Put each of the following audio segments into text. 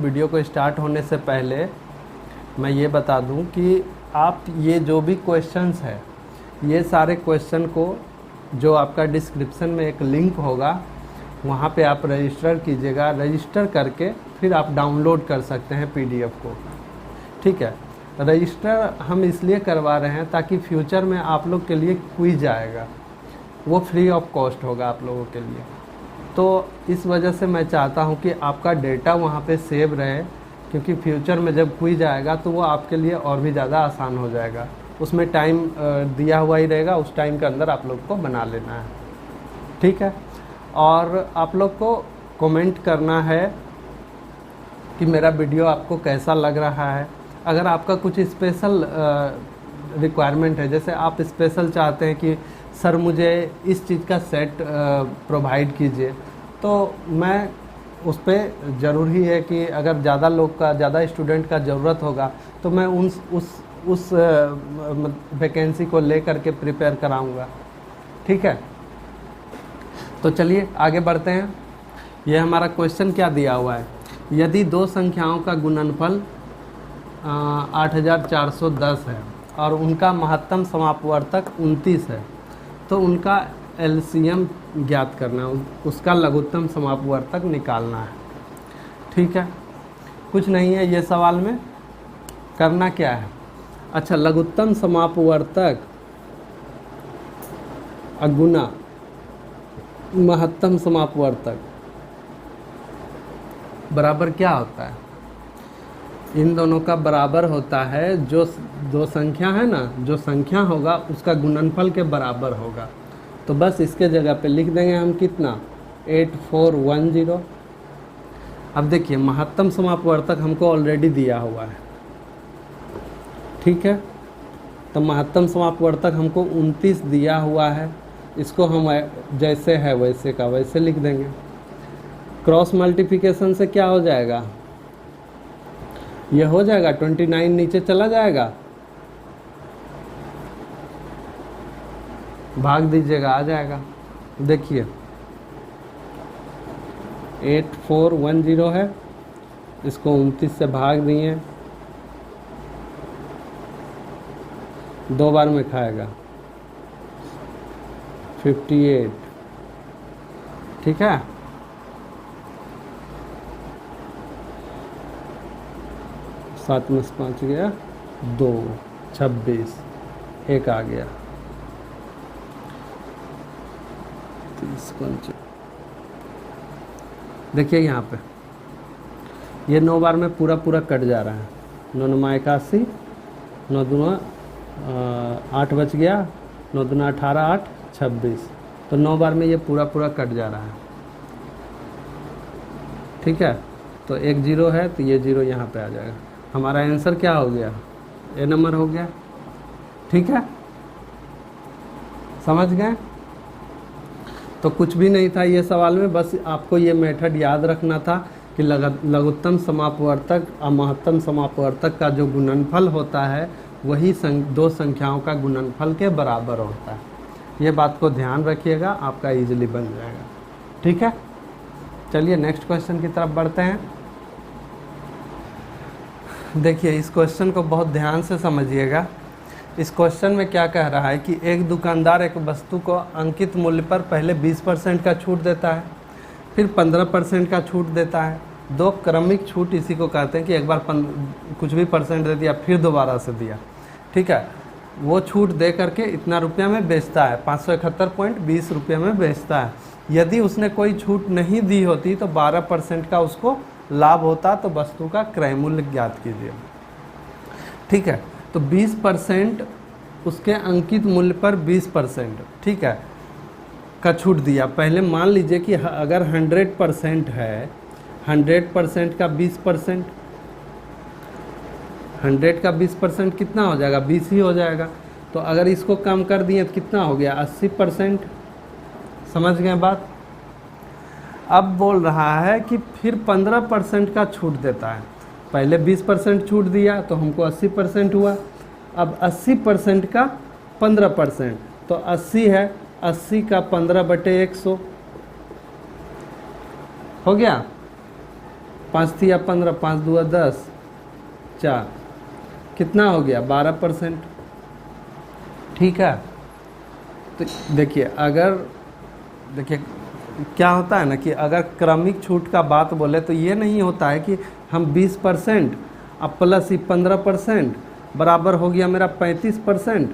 Video को start होने से पहले मैं ये बता दूं कि आप ये जो भी क्वेश्चंस है, ये सारे क्वेश्चन को जो आपका डिस्क्रिप्शन में एक लिंक होगा वहाँ पे आप रजिस्टर कीजिएगा। रजिस्टर करके फिर आप डाउनलोड कर सकते हैं पीडीएफ को। ठीक है, रजिस्टर हम इसलिए करवा रहे हैं ताकि फ्यूचर में आप लोग के लिए क्विज आएगा, वो फ्री ऑफ कॉस्ट होगा आप लोगों के लिए। तो इस वजह से मैं चाहता हूं कि आपका डेटा वहां पे सेव रहे, क्योंकि फ्यूचर में जब क्विज आएगा तो वो आपके लिए और भी ज़्यादा आसान हो जाएगा। उसमें टाइम दिया हुआ ही रहेगा, उस टाइम के अंदर आप लोग को बना लेना है। ठीक है, और आप लोग को कमेंट करना है कि मेरा वीडियो आपको कैसा लग रहा है। अगर आपका कुछ स्पेशल रिक्वायरमेंट है, जैसे आप स्पेशल चाहते हैं कि सर मुझे इस चीज़ का सेट प्रोवाइड कीजिए, तो मैं उस पर ज़रूरी है कि अगर ज़्यादा लोग का, ज़्यादा स्टूडेंट का ज़रूरत होगा तो मैं उस वैकेंसी को ले करके प्रिपेयर कराऊंगा। ठीक है, तो चलिए आगे बढ़ते हैं। ये हमारा क्वेश्चन क्या दिया हुआ है, यदि दो संख्याओं का गुणनफल 8410 है और उनका महत्तम समापवर्तक 29 है, तो उनका एलसीएम ज्ञात करना है, उसका लघुत्तम समापवर्तक निकालना है। ठीक है, कुछ नहीं है ये सवाल में, करना क्या है। अच्छा, लघुत्तम समापवर्तक अगुना महत्तम समापवर्तक बराबर क्या होता है, इन दोनों का बराबर होता है, जो दो संख्या है ना, जो संख्या होगा उसका गुणनफल के बराबर होगा। तो बस इसके जगह पे लिख देंगे हम कितना, 8410। अब देखिए महत्तम समापवर्तक हमको ऑलरेडी दिया हुआ है। ठीक है, तो महत्तम समापवर्तक हमको 29 दिया हुआ है, इसको हम जैसे है वैसे का वैसे लिख देंगे। क्रॉस मल्टीप्लिकेशन से क्या हो जाएगा, ये हो जाएगा 29 नीचे चला जाएगा, भाग दीजिएगा आ जाएगा। देखिए 8410 है, इसको 29 से भाग दिए, 2 बार में खाएगा 58। ठीक है, सात में से 5 गया 2, 26, 1 आ गया 30, 5। देखिए यहाँ पे ये 9 बार में पूरा कट जा रहा है। 9 9 81, 9 दूना 8 बच गया, 9 दूना 18, 8 26, तो 9 बार में ये पूरा कट जा रहा है। ठीक है, तो एक 0 है तो ये 0 यहाँ पे आ जाएगा। हमारा आंसर क्या हो गया, ए नंबर हो गया। ठीक है, समझ गए। तो कुछ भी नहीं था ये सवाल में, बस आपको ये मेथड याद रखना था कि लघुत्तम समापवर्तक और महत्तम समापवर्तक का जो गुणनफल होता है वही दो संख्याओं का गुणनफल के बराबर होता है। ये बात को ध्यान रखिएगा, आपका इजीली बन जाएगा। ठीक है, चलिए नेक्स्ट क्वेश्चन की तरफ बढ़ते हैं। देखिए इस क्वेश्चन को बहुत ध्यान से समझिएगा। इस क्वेश्चन में क्या कह रहा है कि एक दुकानदार एक वस्तु को अंकित मूल्य पर पहले 20% का छूट देता है, फिर 15% का छूट देता है। दो क्रमिक छूट इसी को कहते हैं कि एक बार कुछ भी परसेंट दे दिया फिर दोबारा से दिया। ठीक है, वो छूट दे करके इतना रुपया में बेचता है, 571.20 रुपये में बेचता है। यदि उसने कोई छूट नहीं दी होती तो 12% का उसको लाभ होता, तो वस्तु का क्रय मूल्य ज्ञात कीजिए। ठीक है, तो 20% उसके अंकित मूल्य पर 20%, ठीक है, का छूट दिया। पहले मान लीजिए कि अगर 100% है, 100% का 20%, 100 का 20% कितना हो जाएगा, 20 ही हो जाएगा। तो अगर इसको कम कर दिए तो कितना हो गया, 80%। समझ गए बात। अब बोल रहा है कि फिर 15% का छूट देता है। पहले 20% छूट दिया तो हमको 80% हुआ, अब 80% का 15%, तो 80 है, 80 का 15/100 हो गया। 5 थी या 15, 5 दूआ 10, 4, कितना हो गया 12%। ठीक है, तो देखिए क्या होता है ना कि अगर क्रमिक छूट का बात बोले तो ये नहीं होता है कि हम 20% अब प्लस ही 15% बराबर हो गया मेरा 35%,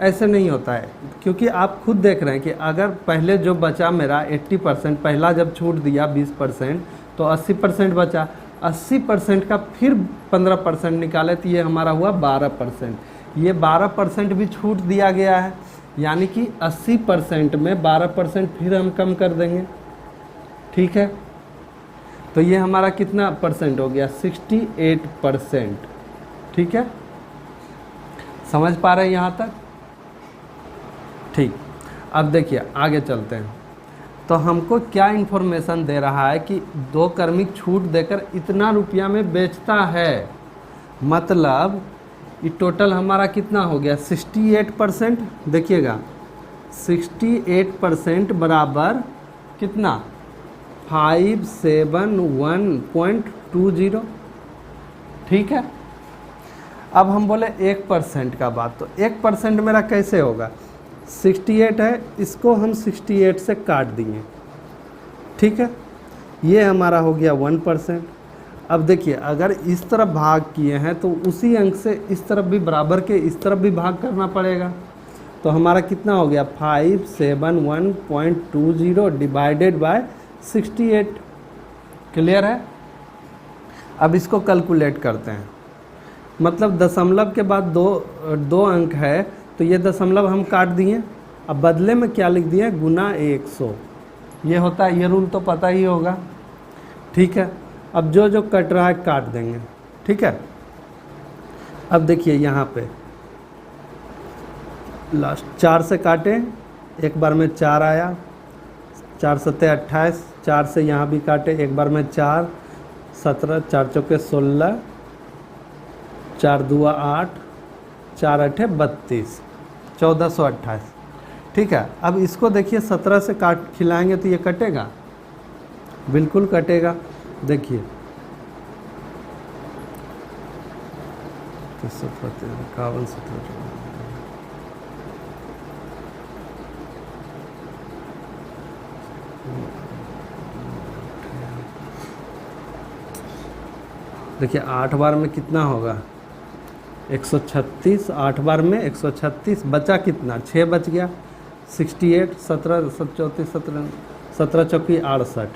ऐसे नहीं होता है। क्योंकि आप खुद देख रहे हैं कि अगर पहले जो बचा मेरा 80%, पहला जब छूट दिया 20% तो 80% बचा, 80% का फिर 15% निकाले तो ये हमारा हुआ 12%। ये 12% भी छूट दिया गया है, यानी कि 80% में 12% फिर हम कम कर देंगे। ठीक है, तो ये हमारा कितना परसेंट हो गया 68%। ठीक है, समझ पा रहे हैं यहाँ तक? ठीक, अब देखिए आगे चलते हैं। तो हमको क्या इन्फॉर्मेशन दे रहा है कि 2 क्रमिक छूट देकर इतना रुपया में बेचता है, मतलब ये टोटल हमारा कितना हो गया 68%। देखिएगा 68% बराबर कितना 571.20। ठीक है, अब हम बोले 1% का बात, तो 1% मेरा कैसे होगा, 68 है, इसको हम 68 से काट दिए। ठीक है, ये हमारा हो गया 1%। अब देखिए अगर इस तरफ भाग किए हैं तो उसी अंक से इस तरफ भी बराबर के इस तरफ भी भाग करना पड़ेगा। तो हमारा कितना हो गया 571.20 डिवाइडेड बाय 68। क्लियर है? अब इसको कैलकुलेट करते हैं, मतलब दशमलव के बाद दो अंक है तो ये दशमलव हम काट दिए, अब बदले में क्या लिख दिए गुना 100। ये होता है, ये रूल तो पता ही होगा। ठीक है, अब जो कट रहा है काट देंगे। ठीक है, अब देखिए यहाँ पे लास्ट 4 से काटे, एक बार में 4 आया, 4 सत्ते 28, 4 से यहाँ भी काटे, एक बार में 4, 17, 4 चौके 16, 4 दुआ 8, 4 अठे 32, 1428। ठीक है, अब इसको देखिए 17 से काट खिलाएंगे तो ये कटेगा, बिल्कुल कटेगा। देखिए 51, 17, देखिए 8 बार में कितना होगा 136, 8 बार में 136, बचा कितना 6 बच गया 68, 17, 34, 17 चौकी 68,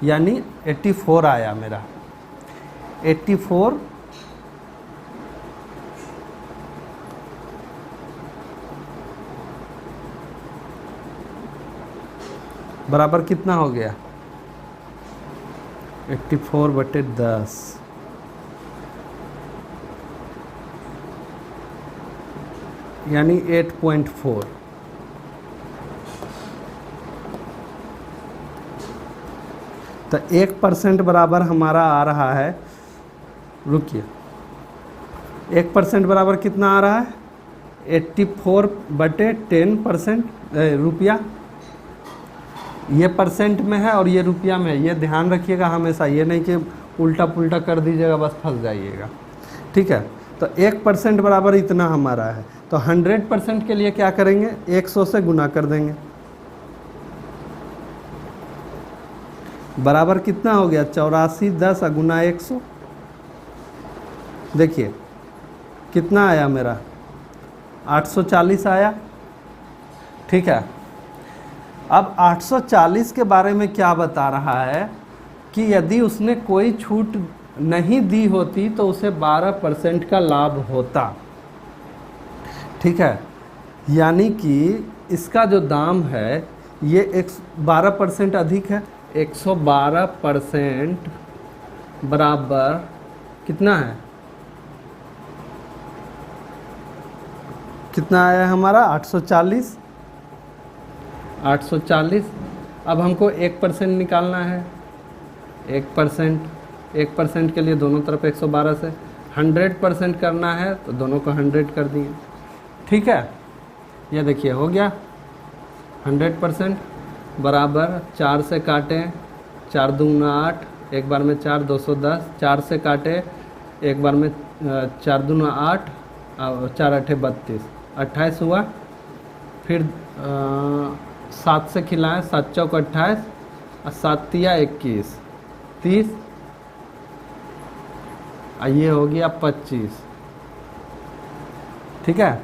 यानी 84 आया मेरा 84 बराबर कितना हो गया 84/10, यानी 8.4। तो 1% बराबर हमारा आ रहा है, रुकिए 1% बराबर कितना आ रहा है 84/10% रुपया। ये परसेंट में है और ये रुपया में है, ये ध्यान रखिएगा हमेशा, ये नहीं कि उल्टा पुल्टा कर दीजिएगा बस फंस जाइएगा। ठीक है, तो 1% बराबर इतना हमारा है, तो 100% के लिए क्या करेंगे 100 से गुना कर देंगे, बराबर कितना हो गया 8410 गुना 100। देखिए कितना आया मेरा 840 आया। ठीक है, अब 840 के बारे में क्या बता रहा है कि यदि उसने कोई छूट नहीं दी होती तो उसे 12% का लाभ होता। ठीक है, यानी कि इसका जो दाम है ये 12% अधिक है, 112% बराबर कितना है, कितना आया हमारा 840। अब हमको 1% निकालना है, 1% के लिए दोनों तरफ 112 से 100% करना है तो दोनों को 100 कर दिए। ठीक है, ये देखिए हो गया 100% बराबर 4 से काटें, 4 दूना 8, एक बार में 4, 210, 4 से काटे, एक बार में 4 दूना 8 और 4 8 32, 28 हुआ। फिर 7 से खिलाएं, 7 चौक 28 और 7 तिया 21, 30 और ये हो गया 25। ठीक है,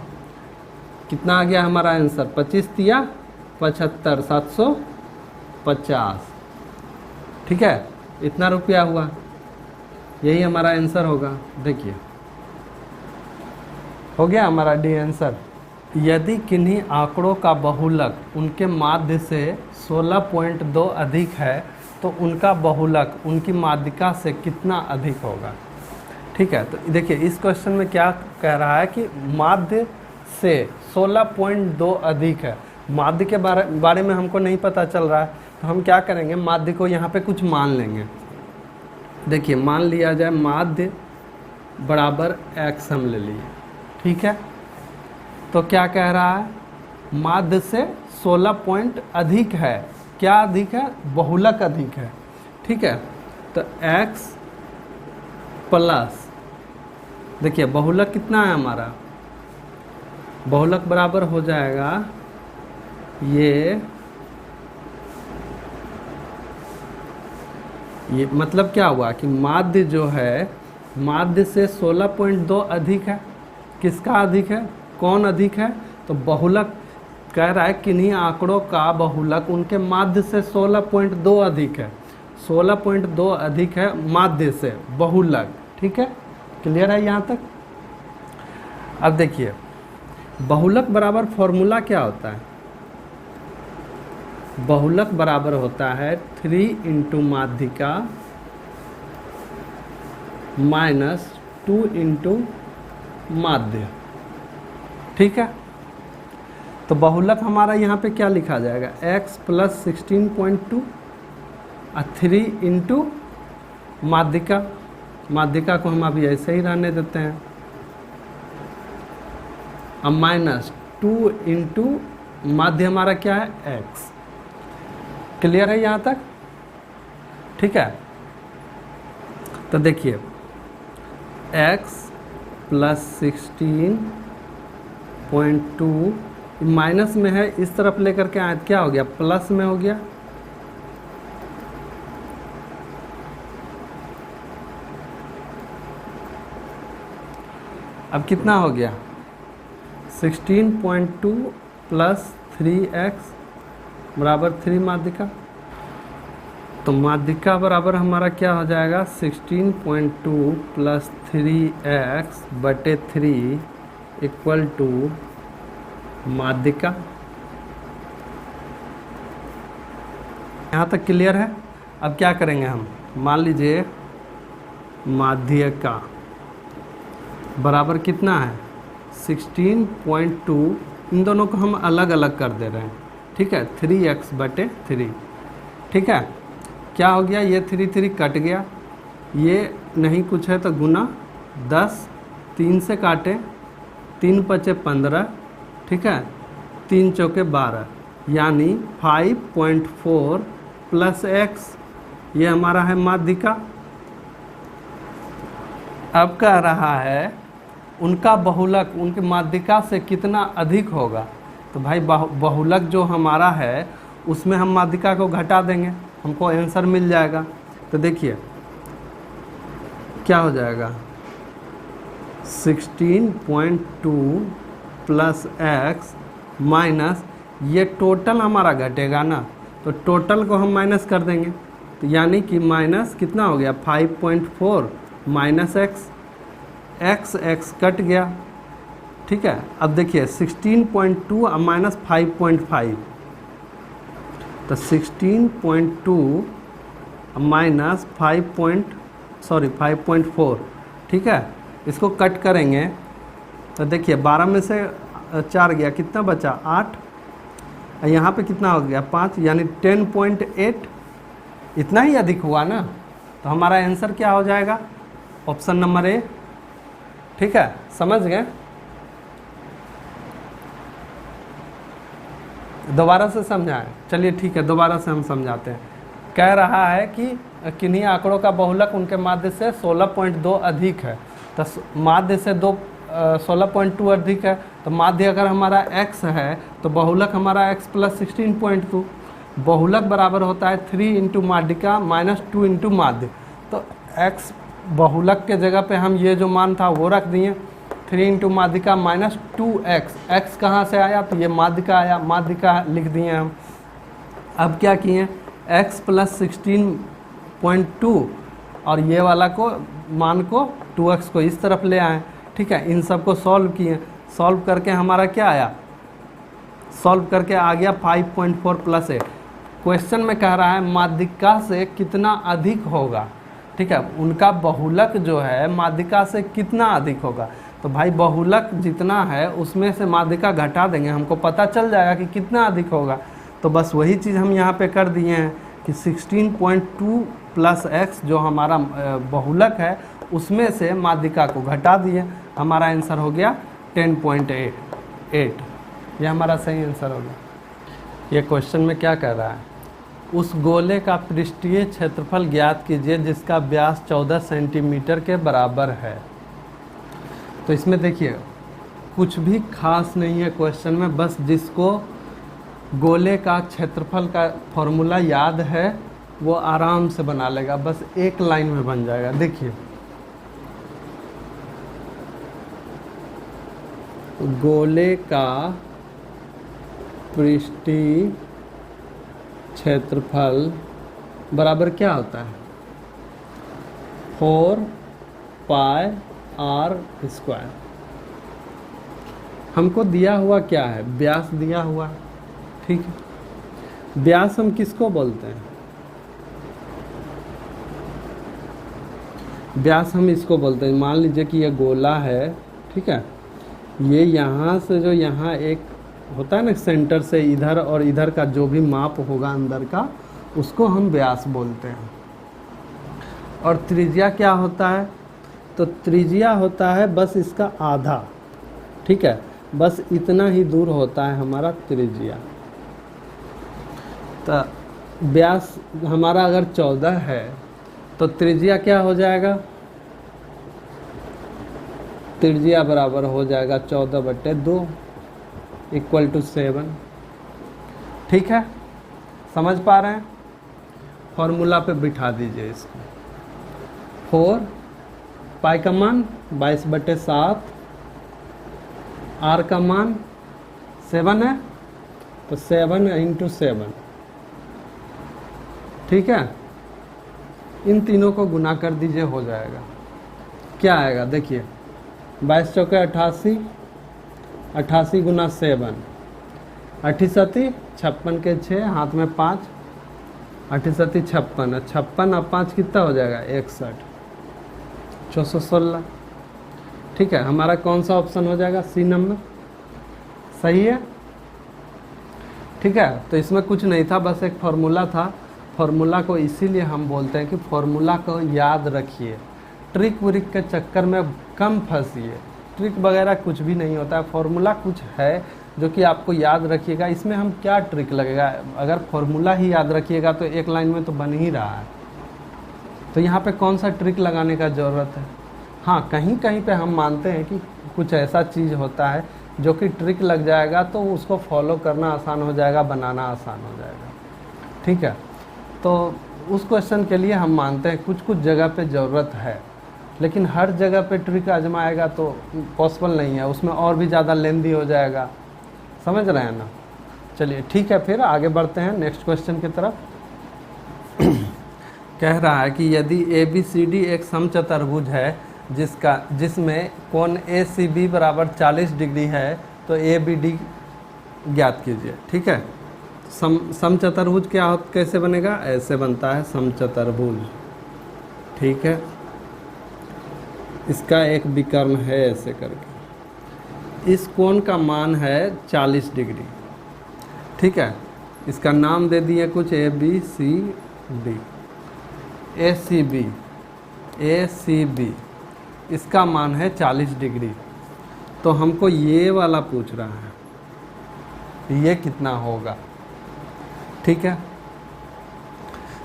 कितना आ गया हमारा आंसर? 25 तिया 75, 750। ठीक है, इतना रुपया हुआ, यही हमारा आंसर होगा। देखिए हो गया हमारा डी आंसर। यदि किन्हीं आंकड़ों का बहुलक उनके माध्य से 16.2 अधिक है तो उनका बहुलक उनकी माध्यिका से कितना अधिक होगा। ठीक है, तो देखिए इस क्वेश्चन में क्या कह रहा है कि माध्य से 16.2 अधिक है। माध्य के बारे में हमको नहीं पता चल रहा है, तो हम क्या करेंगे, माध्य को यहाँ पे कुछ मान लेंगे। देखिए मान लिया जाए माध्य बराबर x हम ले लिए। ठीक है, तो क्या कह रहा है, माध्य से 16 पॉइंट अधिक है। क्या अधिक है? बहुलक अधिक है। ठीक है, तो x प्लस, देखिए बहुलक कितना है हमारा, बहुलक बराबर हो जाएगा ये मतलब क्या हुआ कि माध्य जो है, माध्य से 16.2 अधिक है। किसका अधिक है? कौन अधिक है? तो बहुलक कह रहा है किन्हीं आंकड़ों का बहुलक उनके माध्य से 16.2 अधिक है। 16.2 अधिक है माध्य से बहुलक। ठीक है, क्लियर है यहाँ तक? अब देखिए बहुलक बराबर फॉर्मूला क्या होता है? बहुलक बराबर होता है 3 इंटू माध्यिका माइनस 2 इंटू माध्य। ठीक है, तो बहुलक हमारा यहाँ पे क्या लिखा जाएगा, x प्लस 16.2 और 3 इंटू माध्यिका। माध्यिका को हम अभी ऐसे ही रहने देते हैं, अब माइनस 2 इंटू माध्य हमारा क्या है, x। क्लियर है यहाँ तक? ठीक है, तो देखिए x प्लस 16.2 माइनस में है, इस तरफ लेकर के आए, क्या हो गया, प्लस में हो गया। अब कितना हो गया, 16.2 प्लस 3x बराबर 3 माध्यिका। तो माध्यिका बराबर हमारा क्या हो जाएगा, 16.2 प्लस 3x बटे 3 इक्वल टू माध्यिका। यहाँ तक क्लियर है? अब क्या करेंगे हम, मान लीजिए माध्यिका बराबर कितना है, 16.2, इन दोनों को हम अलग अलग कर दे रहे हैं। ठीक है, 3x बटे 3। ठीक है, क्या हो गया, ये 3 3 कट गया, ये नहीं कुछ है तो गुना 10, 3 से काटे, 3 पचे 15। ठीक है, 3 चौके 12, यानी 5.4 प्लस x, ये हमारा है माध्यिका। अब कह रहा है उनका बहुलक उनके माध्यिका से कितना अधिक होगा। तो भाई बहुलक जो हमारा है उसमें हम माध्यिका को घटा देंगे, हमको आंसर मिल जाएगा। तो देखिए क्या हो जाएगा, 16.2 प्लस x माइनस, ये टोटल हमारा घटेगा ना, तो टोटल को हम माइनस कर देंगे, तो यानी कि माइनस कितना हो गया, 5.4 माइनस x कट गया। ठीक है, अब देखिए 16.2 माइनस 5.5, तो 16.2 माइनस 5.4। ठीक है, इसको कट करेंगे तो देखिए 12 में से 4 गया, कितना बचा, 8। यहाँ पे कितना हो गया, 5, यानी 10.8। इतना ही अधिक हुआ ना, तो हमारा आंसर क्या हो जाएगा, ऑप्शन नंबर ए। ठीक है, समझ गए? दोबारा से समझाएं, चलिए ठीक है, दोबारा से हम समझाते हैं। कह रहा है कि किन्हीं आंकड़ों का बहुलक उनके माध्य से 16.2 अधिक है। तो माध्य से 16.2 अधिक है, तो माध्य अगर हमारा x है तो बहुलक हमारा x प्लस 16.2। बहुलक बराबर होता है 3 इंटू माध्यिका माइनस 2 इंटू माध्य। तो x बहुलक के जगह पे हम ये जो मान था वो रख दिए, 3 इंटू माध्यिका माइनस 2x। x कहाँ से आया, तो ये माध्यिका आया, माध्यिका लिख दिए हम। अब क्या किए, x प्लस 16.2 और ये वाला को मान को 2x को इस तरफ ले आए। ठीक है, इन सब को सॉल्व किए, सॉल्व करके हमारा क्या आया, सॉल्व करके आ गया 5.4 प्लस 8। क्वेश्चन में कह रहा है माध्यिका से कितना अधिक होगा। ठीक है, उनका बहुलक जो है माध्यिका से कितना अधिक होगा। तो भाई बहुलक जितना है उसमें से माध्यिका घटा देंगे, हमको पता चल जाएगा कि कितना अधिक होगा। तो बस वही चीज़ हम यहाँ पे कर दिए हैं कि 16.2 प्लस x जो हमारा बहुलक है उसमें से माध्यिका को घटा दिए, हमारा आंसर हो गया 10.8। ये हमारा सही आंसर हो गया। ये क्वेश्चन में क्या कह रहा है, उस गोले का पृष्ठीय क्षेत्रफल ज्ञात कीजिए जिसका व्यास 14 सेंटीमीटर के बराबर है। तो इसमें देखिए कुछ भी खास नहीं है क्वेश्चन में, बस जिसको गोले का क्षेत्रफल का फॉर्मूला याद है वो आराम से बना लेगा, बस एक लाइन में बन जाएगा। देखिए गोले का पृष्ठीय क्षेत्रफल बराबर क्या होता है, 4 पाई आर स्क्वायर। हमको दिया हुआ क्या है, व्यास दिया हुआ है। ठीक है, व्यास हम किसको बोलते हैं, व्यास हम इसको बोलते हैं, मान लीजिए कि ये गोला है। ठीक है, ये यहाँ से जो यहाँ एक होता है ना सेंटर से इधर और इधर का जो भी माप होगा अंदर का उसको हम व्यास बोलते हैं। और त्रिज्या क्या होता है, तो त्रिज्या होता है बस इसका आधा। ठीक है, बस इतना ही दूर होता है हमारा त्रिज्या। तो व्यास हमारा अगर 14 है तो त्रिज्या क्या हो जाएगा, त्रिज्या बराबर हो जाएगा 14/2 इक्वल टू 7। ठीक है, समझ पा रहे हैं, फॉर्मूला पे बिठा दीजिए इसको। 4 पाई का मान 22/7, आर का मान 7 है तो 7 इंटू 7। ठीक है, इन तीनों को गुना कर दीजिए, हो जाएगा। क्या आएगा देखिए, 22 चौके 88, 88 गुना 7, 88 56 के 6, हाथ में 5, 88 56, 56 और 5 कितना हो जाएगा 61, 416। ठीक है, हमारा कौन सा ऑप्शन हो जाएगा, सी नंबर, सही है। ठीक है, तो इसमें कुछ नहीं था, बस एक फार्मूला था। फार्मूला को इसीलिए हम बोलते हैं कि फार्मूला को याद रखिए, ट्रिक व्रिक के चक्कर में कम फंसिए। ट्रिक वगैरह कुछ भी नहीं होता है, फार्मूला कुछ है जो कि आपको याद रखिएगा। इसमें हम क्या ट्रिक लगेगा, अगर फार्मूला ही याद रखिएगा तो एक लाइन में तो बन ही रहा है, तो यहाँ पे कौन सा ट्रिक लगाने का ज़रूरत है। हाँ, कहीं कहीं पे हम मानते हैं कि कुछ ऐसा चीज़ होता है जो कि ट्रिक लग जाएगा तो उसको फॉलो करना आसान हो जाएगा, बनाना आसान हो जाएगा। ठीक है, तो उस क्वेश्चन के लिए हम मानते हैं कुछ कुछ जगह पे ज़रूरत है, लेकिन हर जगह पे ट्रिक आजमाएगा तो पॉसिबल नहीं है, उसमें और भी ज़्यादा लेंदी हो जाएगा। समझ रहे हैं ना। चलिए ठीक है, फिर आगे बढ़ते हैं नेक्स्ट क्वेश्चन की तरफ। कह रहा है कि यदि ABCD एक समचतुर्भुज है जिसमें कोण ACB बराबर 40 डिग्री है तो ABD ज्ञात कीजिए। ठीक है, समचतुर्भुज क्या कैसे बनेगा, ऐसे बनता है समचतुर्भुज। ठीक है, इसका एक विकर्ण है ऐसे करके, इस कोण का मान है 40 डिग्री। ठीक है, इसका नाम दे दिए कुछ ABCD। ACB इसका मान है 40 डिग्री। तो हमको ये वाला पूछ रहा है ये कितना होगा। ठीक है,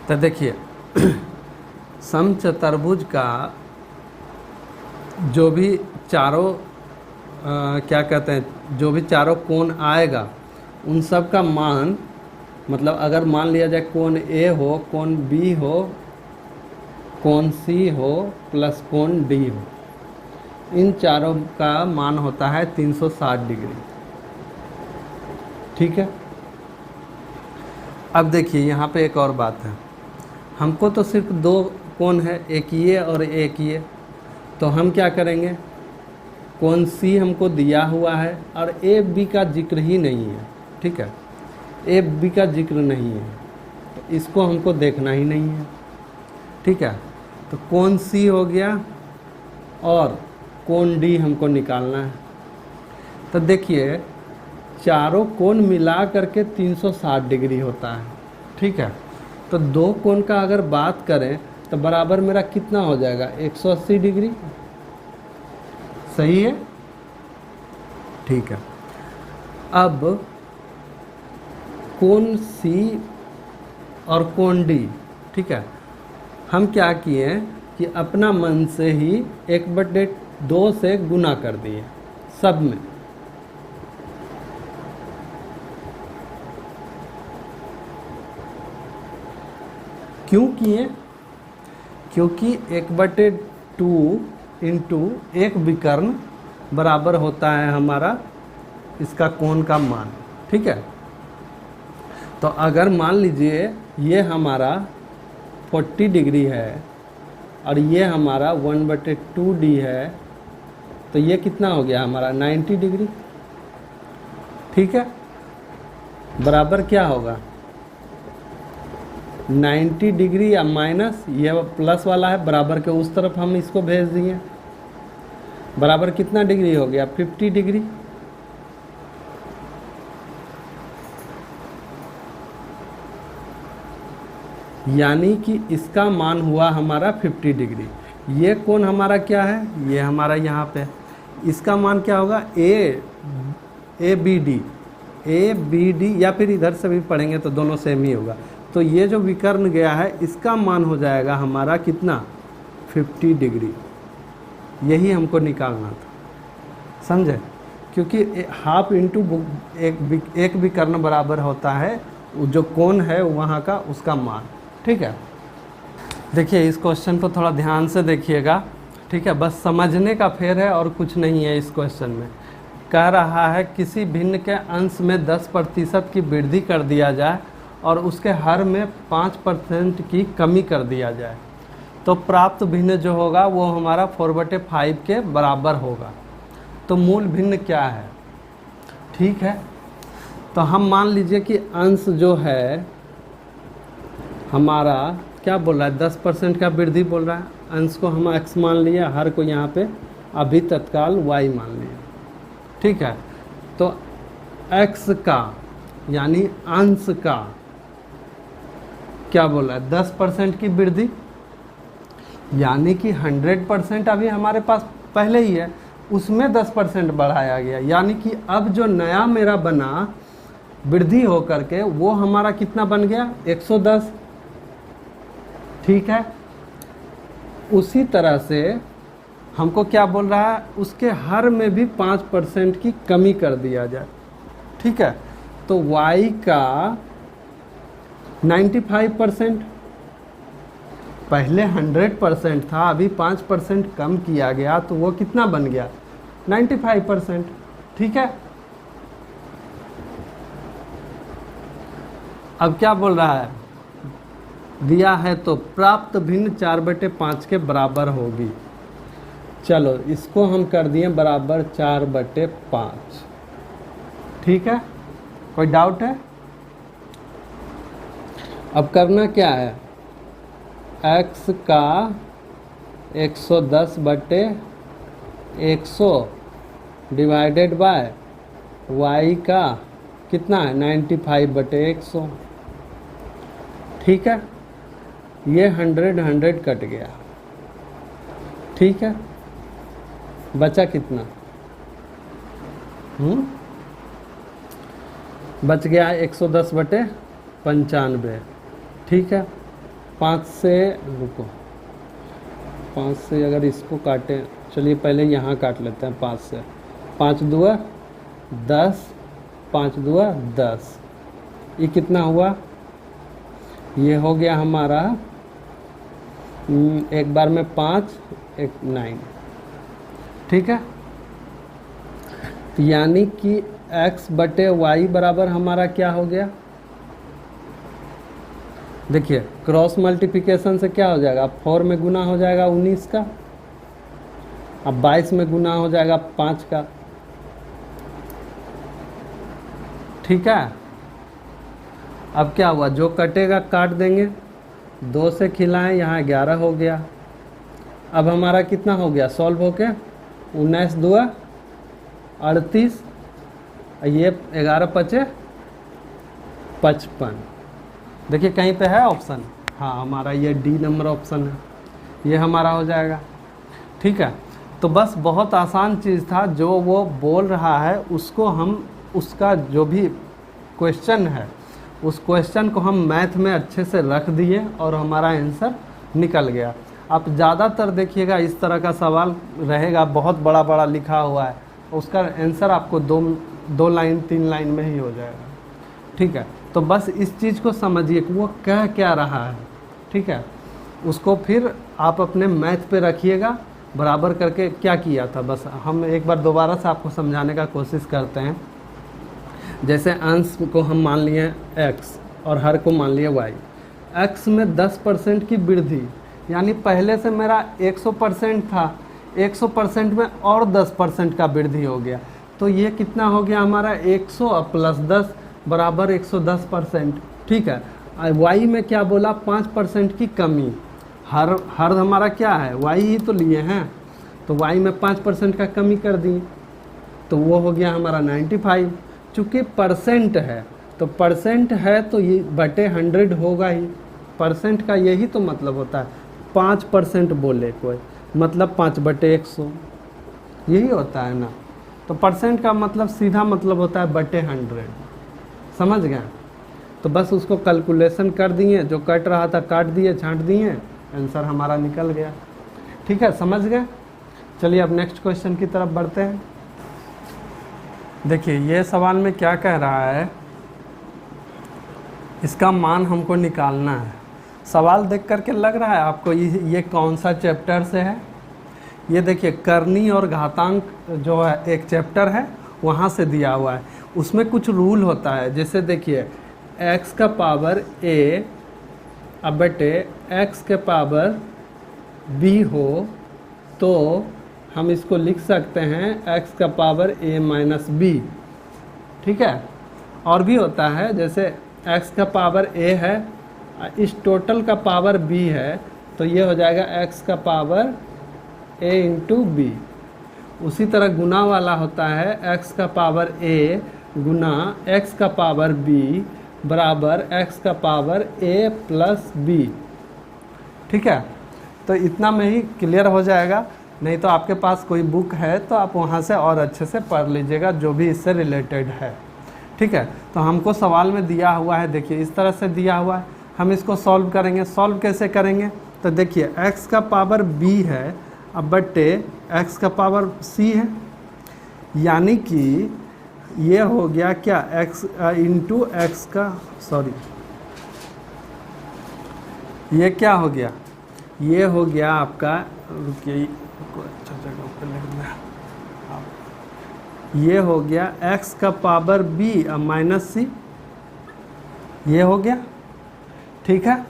तो देखिए समचतुर्भुज का जो भी चारों क्या कहते हैं, जो भी चारों कोण आएगा उन सब का मान, मतलब अगर मान लिया जाए कोण ए हो, कोण बी हो, कोण सी हो प्लस कोण डी हो, इन चारों का मान होता है 360 डिग्री। ठीक है। अब देखिए यहाँ पे एक और बात है, हमको तो सिर्फ दो कोण है, एक ये और एक ये, तो हम क्या करेंगे, कोण सी हमको दिया हुआ है और ए बी का जिक्र ही नहीं है। ठीक है, ए बी का जिक्र नहीं है तो इसको हमको देखना ही नहीं है। ठीक है, तो कोण सी हो गया और कोण डी हमको निकालना है। तो देखिए चारों कोण मिला करके 360 डिग्री होता है। ठीक है, तो दो कोण का अगर बात करें तो बराबर मेरा कितना हो जाएगा, 180 डिग्री। सही है। ठीक है, अब कोण सी और कोण डी, ठीक है, हम क्या किए कि अपना मन से ही 1/2 से गुना कर दिए सब में। क्यों किए, क्योंकि 1/2 इंटू एक विकर्ण बराबर होता है हमारा इसका कोण का मान। ठीक है, तो अगर मान लीजिए ये हमारा 40 डिग्री है और ये हमारा 1/2D है, तो ये कितना हो गया हमारा 90 डिग्री। ठीक है, बराबर क्या होगा 90 डिग्री या माइनस, ये प्लस वाला है बराबर के उस तरफ हम इसको भेज दिए, बराबर कितना डिग्री हो गया 50 डिग्री। यानी कि इसका मान हुआ हमारा 50 डिग्री। ये कोण हमारा क्या है, ये हमारा यहाँ पे, इसका मान क्या होगा ए बी डी, या फिर इधर से भी पढ़ेंगे तो दोनों सेम ही होगा। तो ये जो विकर्ण गया है इसका मान हो जाएगा हमारा कितना 50 डिग्री। यही हमको निकालना था, समझे, क्योंकि हाफ इंटू एक विकर्ण बराबर होता है जो कोण है वहाँ का उसका मान। ठीक है, देखिए इस क्वेश्चन को थोड़ा ध्यान से देखिएगा। ठीक है, बस समझने का फेर है और कुछ नहीं है। इस क्वेश्चन में कह रहा है किसी भिन्न के अंश में 10% की वृद्धि कर दिया जाए और उसके हर में 5% की कमी कर दिया जाए, तो प्राप्त भिन्न जो होगा वो हमारा 4/5 के बराबर होगा। तो मूल भिन्न क्या है। ठीक है, तो हम मान लीजिए कि अंश जो है हमारा क्या बोल रहा है 10% का वृद्धि बोल रहा है। अंश को हम x मान लिया, हर को यहाँ पे अभी तत्काल y मान लिया। ठीक है, तो x का यानी अंश का क्या बोल रहा है 10% की वृद्धि, यानी कि 100% अभी हमारे पास पहले ही है, उसमें 10% बढ़ाया गया, यानी कि अब जो नया मेरा बना वृद्धि हो करके वो हमारा कितना बन गया 110। ठीक है, उसी तरह से हमको क्या बोल रहा है उसके हर में भी 5% की कमी कर दिया जाए। ठीक है, तो y का 95%, पहले 100% था, अभी 5% कम किया गया तो वो कितना बन गया 95%। ठीक है, अब क्या बोल रहा है, दिया है तो प्राप्त भिन्न 4/5 के बराबर होगी। चलो इसको हम कर दिए बराबर 4/5। ठीक है, कोई डाउट है। अब करना क्या है, x का 110/100 डिवाइडेड बाय y का कितना है 95/100। ठीक है, ये 100 कट गया। ठीक है, बचा कितना बच गया 110/95। ठीक है, 5 से रुको 5 से अगर इसको काटें, चलिए पहले यहाँ काट लेते हैं 5 से। 5 दूआ 10, 5 दूआ 10, ये कितना हुआ? ये हो गया हमारा एक बार में 5, एक 9, ठीक है। तो यानी कि x बटे वाई बराबर हमारा क्या हो गया? देखिए क्रॉस मल्टीप्लिकेशन से क्या हो जाएगा? 4 में गुना हो जाएगा 19 का, अब 22 में गुना हो जाएगा 5 का, ठीक है। अब क्या हुआ? जो कटेगा काट देंगे, 2 से खिलाएं, यहाँ 11 हो गया। अब हमारा कितना हो गया सॉल्व होके? 19 दूआ 38, ये 11 पचे 55। देखिए कहीं पे है ऑप्शन, हाँ हमारा ये डी नंबर ऑप्शन है, ये हमारा हो जाएगा, ठीक है। तो बस बहुत आसान चीज़ था, जो वो बोल रहा है उसको हम, उसका जो भी क्वेश्चन है उस क्वेश्चन को हम मैथ में अच्छे से रख दिए और हमारा आंसर निकल गया। आप ज़्यादातर देखिएगा इस तरह का सवाल रहेगा, बहुत बड़ा बड़ा लिखा हुआ है, उसका आंसर आपको दो लाइन 3 लाइन में ही हो जाएगा, ठीक है। तो बस इस चीज़ को समझिए कि वो कह क्या रहा है, ठीक है। उसको फिर आप अपने मैथ पे रखिएगा, बराबर करके क्या किया था, बस हम एक बार दोबारा से आपको समझाने का कोशिश करते हैं। जैसे अंश को हम मान लिए x और हर को मान लिए y। x में 10% की वृद्धि, यानी पहले से मेरा 100% था, 100% में और 10% का वृद्धि हो गया, तो ये कितना हो गया हमारा? 100 प्लस 10 बराबर 110%, ठीक है। y में क्या बोला? 5% की कमी। हर हमारा क्या है? y ही तो लिए हैं, तो y में 5% का कमी कर दी, तो वो हो गया हमारा 95। चूँकि परसेंट है, तो परसेंट है तो ये बटे 100 होगा ही, परसेंट का यही तो मतलब होता है। 5% बोले कोई, मतलब 5/100, यही होता है ना। तो परसेंट का मतलब सीधा मतलब होता है बटे 100, समझ गए? तो बस उसको कैलकुलेशन कर दिए, जो कट रहा था काट दिए, छांट दिए, आंसर हमारा निकल गया, ठीक है, समझ गए। चलिए अब नेक्स्ट क्वेश्चन की तरफ बढ़ते हैं। देखिए ये सवाल में क्या कह रहा है, इसका मान हमको निकालना है। सवाल देख करके लग रहा है आपको ये कौन सा चैप्टर से है? ये देखिए करनी और घातांक जो है एक चैप्टर है, वहाँ से दिया हुआ है। उसमें कुछ रूल होता है, जैसे देखिए x का पावर a अब बटे x के पावर b हो, तो हम इसको लिख सकते हैं x का पावर a माइनस b, ठीक है। और भी होता है, जैसे x का पावर a है, इस टोटल का पावर b है, तो ये हो जाएगा x का पावर a इंटू बी। उसी तरह गुना वाला होता है, x का पावर a गुना x का पावर b बराबर x का पावर a प्लस b, ठीक है। तो इतना में ही क्लियर हो जाएगा, नहीं तो आपके पास कोई बुक है तो आप वहाँ से और अच्छे से पढ़ लीजिएगा जो भी इससे रिलेटेड है, ठीक है। तो हमको सवाल में दिया हुआ है, देखिए इस तरह से दिया हुआ है, हम इसको सॉल्व करेंगे। सॉल्व कैसे करेंगे? तो देखिए x का पावर b है, अब बटे x का पावर c है, यानी कि ये हो गया क्या x इंटू एक्स का, सॉरी ये क्या हो गया? ये हो गया आपका, रुकिए अच्छा जगह पर लिख दिया, ये हो गया x का पावर b माइनस c, ये हो गया, ठीक है।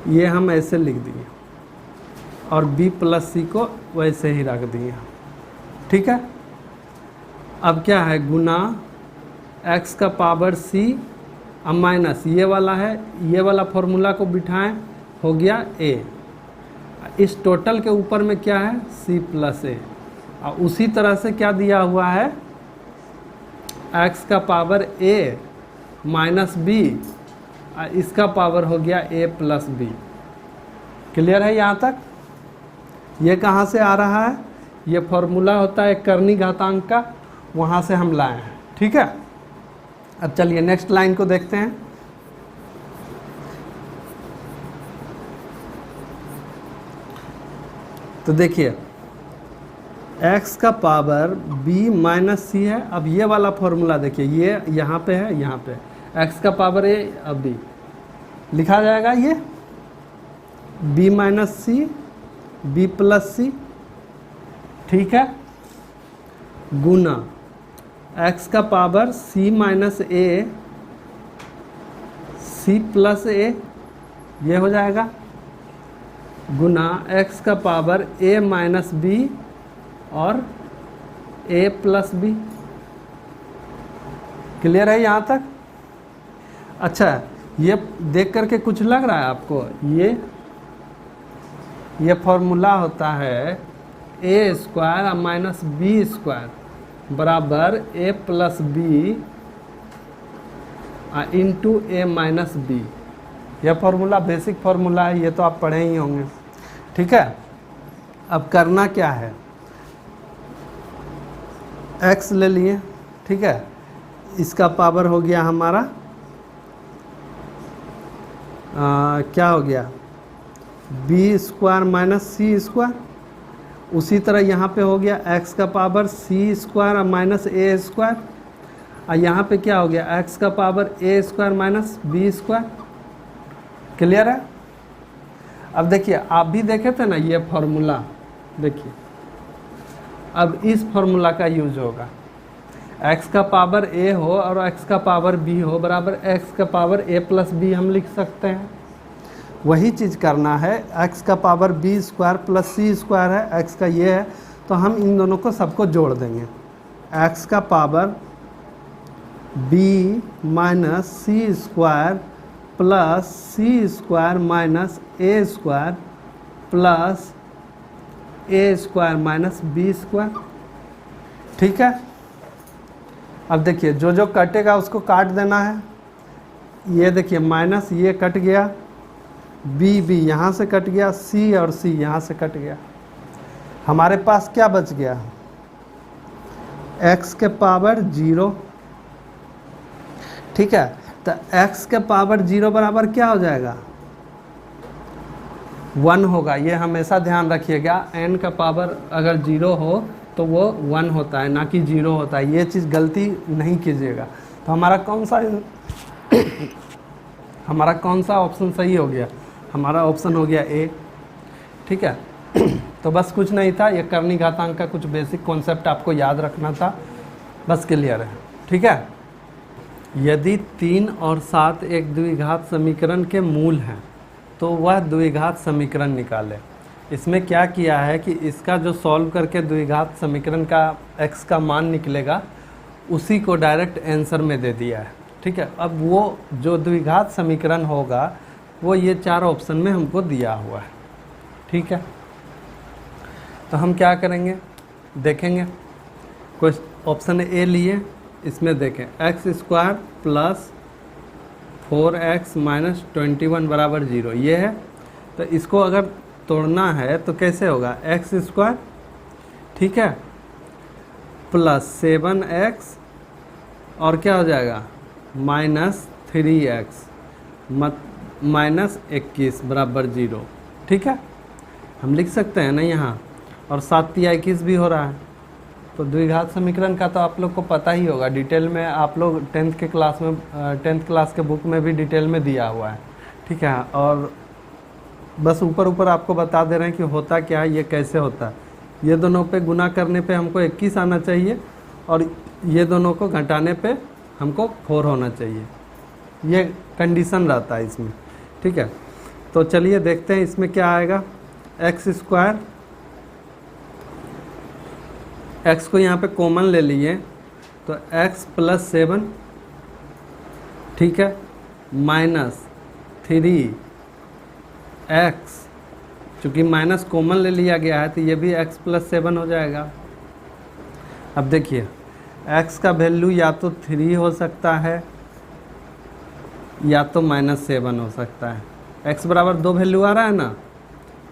ये हम ऐसे लिख दिए और b प्लस c को वैसे ही रख दिए, ठीक है। अब क्या है? गुना x का पावर c अब माइनस ये वाला है, ये वाला फॉर्मूला को बिठाएं, हो गया a। इस टोटल के ऊपर में क्या है? c plus a। और उसी तरह से क्या दिया हुआ है? x का पावर a माइनस b, इसका पावर हो गया a प्लस b। क्लियर है यहाँ तक? ये कहाँ से आ रहा है? ये फॉर्मूला होता है करनी घातांक का, वहाँ से हम लाए हैं, ठीक है। अब चलिए नेक्स्ट लाइन को देखते हैं। तो देखिए x का पावर b माइनस सी है। अब ये वाला फॉर्मूला देखिए, ये यहाँ पे है, यहाँ पे x का पावर a अब b लिखा जाएगा, ये b माइनस सी b प्लस सी, ठीक है, गुना x का power c minus a c plus a, ये हो जाएगा, गुना x का पावर a माइनस b और a प्लस b। क्लियर है यहाँ तक? अच्छा, ये देख करके कुछ लग रहा है आपको? ये फॉर्मूला होता है a square minus B square बराबर a plus B into a minus B. यह फॉर्मूला बेसिक फॉर्मूला है, ये तो आप पढ़े ही होंगे, ठीक है। अब करना क्या है, x ले लिए, ठीक है, इसका पावर हो गया हमारा क्या हो गया, B square minus C square. उसी तरह यहाँ पे हो गया x का power C square minus A square, और यहाँ पे क्या हो गया, x का power A square minus B square. Clear है? अब देखिए, आप भी देखे थे ना ये फॉर्मूला, देखिए अब इस फॉर्मूला का यूज होगा, x का पावर a हो और x का पावर b हो बराबर x का पावर a प्लस b हम लिख सकते हैं। वही चीज़ करना है, x का पावर b स्क्वायर प्लस सी स्क्वायर है, x का ये है, तो हम इन दोनों को सबको जोड़ देंगे। x का power b minus C square plus C square minus A square plus A square minus B square, ठीक है। अब देखिए जो जो कटेगा उसको काट देना है। ये देखिए माइनस ये कट गया, बी बी यहाँ से कट गया, सी और सी यहाँ से कट गया, हमारे पास क्या बच गया, x के पावर 0, ठीक है। तो x के पावर 0 बराबर क्या हो जाएगा, 1 होगा। ये हमेशा ध्यान रखिएगा, n का पावर अगर 0 हो तो वो 1 होता है, ना कि 0 होता है। ये चीज़ गलती नहीं कीजिएगा। तो हमारा कौन सा ऑप्शन सही हो गया, हमारा ऑप्शन हो गया ए, ठीक है। तो बस कुछ नहीं था, ये करनी घातांक का कुछ बेसिक कॉन्सेप्ट आपको याद रखना था, बस क्लियर है, ठीक है। यदि 3 और 7 एक द्विघात समीकरण के मूल हैं तो वह द्विघात समीकरण निकाले। इसमें क्या किया है कि इसका जो सॉल्व करके द्विघात समीकरण का x का मान निकलेगा उसी को डायरेक्ट आंसर में दे दिया है, ठीक है। अब वो जो द्विघात समीकरण होगा वो ये 4 ऑप्शन में हमको दिया हुआ है, ठीक है। तो हम क्या करेंगे, देखेंगे, कुछ ऑप्शन ए लिए, इसमें देखें x square plus 4x minus 21 बराबर 0, ये है। तो इसको अगर तोड़ना है तो कैसे होगा, x स्क्वायर, ठीक है, प्लस 7x और क्या हो जाएगा माइनस 3x माइनस 21 बराबर 0, ठीक है। हम लिख सकते हैं ना यहाँ, और 7 या 21 भी हो रहा है। तो द्विघात समीकरण का तो आप लोग को पता ही होगा, डिटेल में आप लोग 10th के क्लास में 10th क्लास के बुक में भी डिटेल में दिया हुआ है, ठीक है। और बस ऊपर ऊपर आपको बता दे रहे हैं कि होता क्या है, ये कैसे होता है। ये दोनों पे गुना करने पे हमको 21 आना चाहिए और ये दोनों को घटाने पे हमको 4 होना चाहिए, ये कंडीशन रहता है इसमें, ठीक है। तो चलिए देखते हैं इसमें क्या आएगा। एक्स स्क्वायर, x को यहाँ पे कॉमन ले लिए तो x प्लस 7, ठीक है, माइनस 3x, चूँकि माइनस कॉमन ले लिया गया है तो ये भी x प्लस 7 हो जाएगा। अब देखिए x का वैल्यू या तो 3 हो सकता है या तो माइनस 7 हो सकता है। x बराबर 2 वैल्यू आ रहा है ना,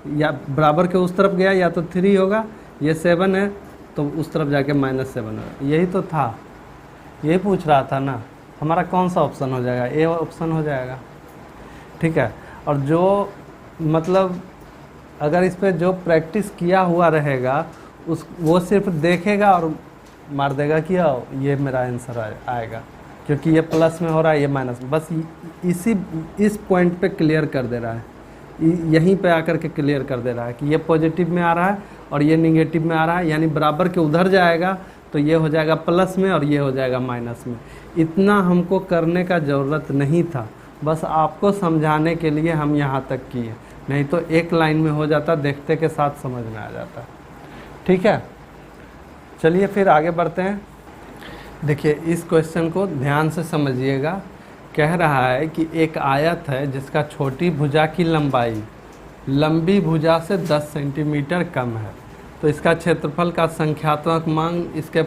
या बराबर के उस तरफ गया या तो 3 होगा, ये 7 है तो उस तरफ जाके माइनस 7 होगा। यही तो था, यही पूछ रहा था ना, हमारा कौन सा ऑप्शन हो जाएगा, ए ऑप्शन हो जाएगा, ठीक है। और जो मतलब अगर इस पे जो प्रैक्टिस किया हुआ रहेगा उस वो सिर्फ देखेगा और मार देगा कि ये मेरा आंसर आएगा, क्योंकि ये प्लस में हो रहा है, ये माइनस में। बस इस पॉइंट पे क्लियर कर दे रहा है, यहीं पे आकर के क्लियर कर दे रहा है कि ये पॉजिटिव में आ रहा है और ये निगेटिव में आ रहा है, यानी बराबर के उधर जाएगा तो ये हो जाएगा प्लस में और ये हो जाएगा माइनस में। इतना हमको करने का ज़रूरत नहीं था, बस आपको समझाने के लिए हम यहाँ तक किए, नहीं तो एक लाइन में हो जाता, देखते के साथ समझ में आ जाता। ठीक है, चलिए फिर आगे बढ़ते हैं। देखिए इस क्वेश्चन को ध्यान से समझिएगा। कह रहा है कि एक आयत है जिसका छोटी भुजा की लंबाई लंबी भुजा से 10 सेंटीमीटर कम है, तो इसका क्षेत्रफल का संख्यात्मक मान इसके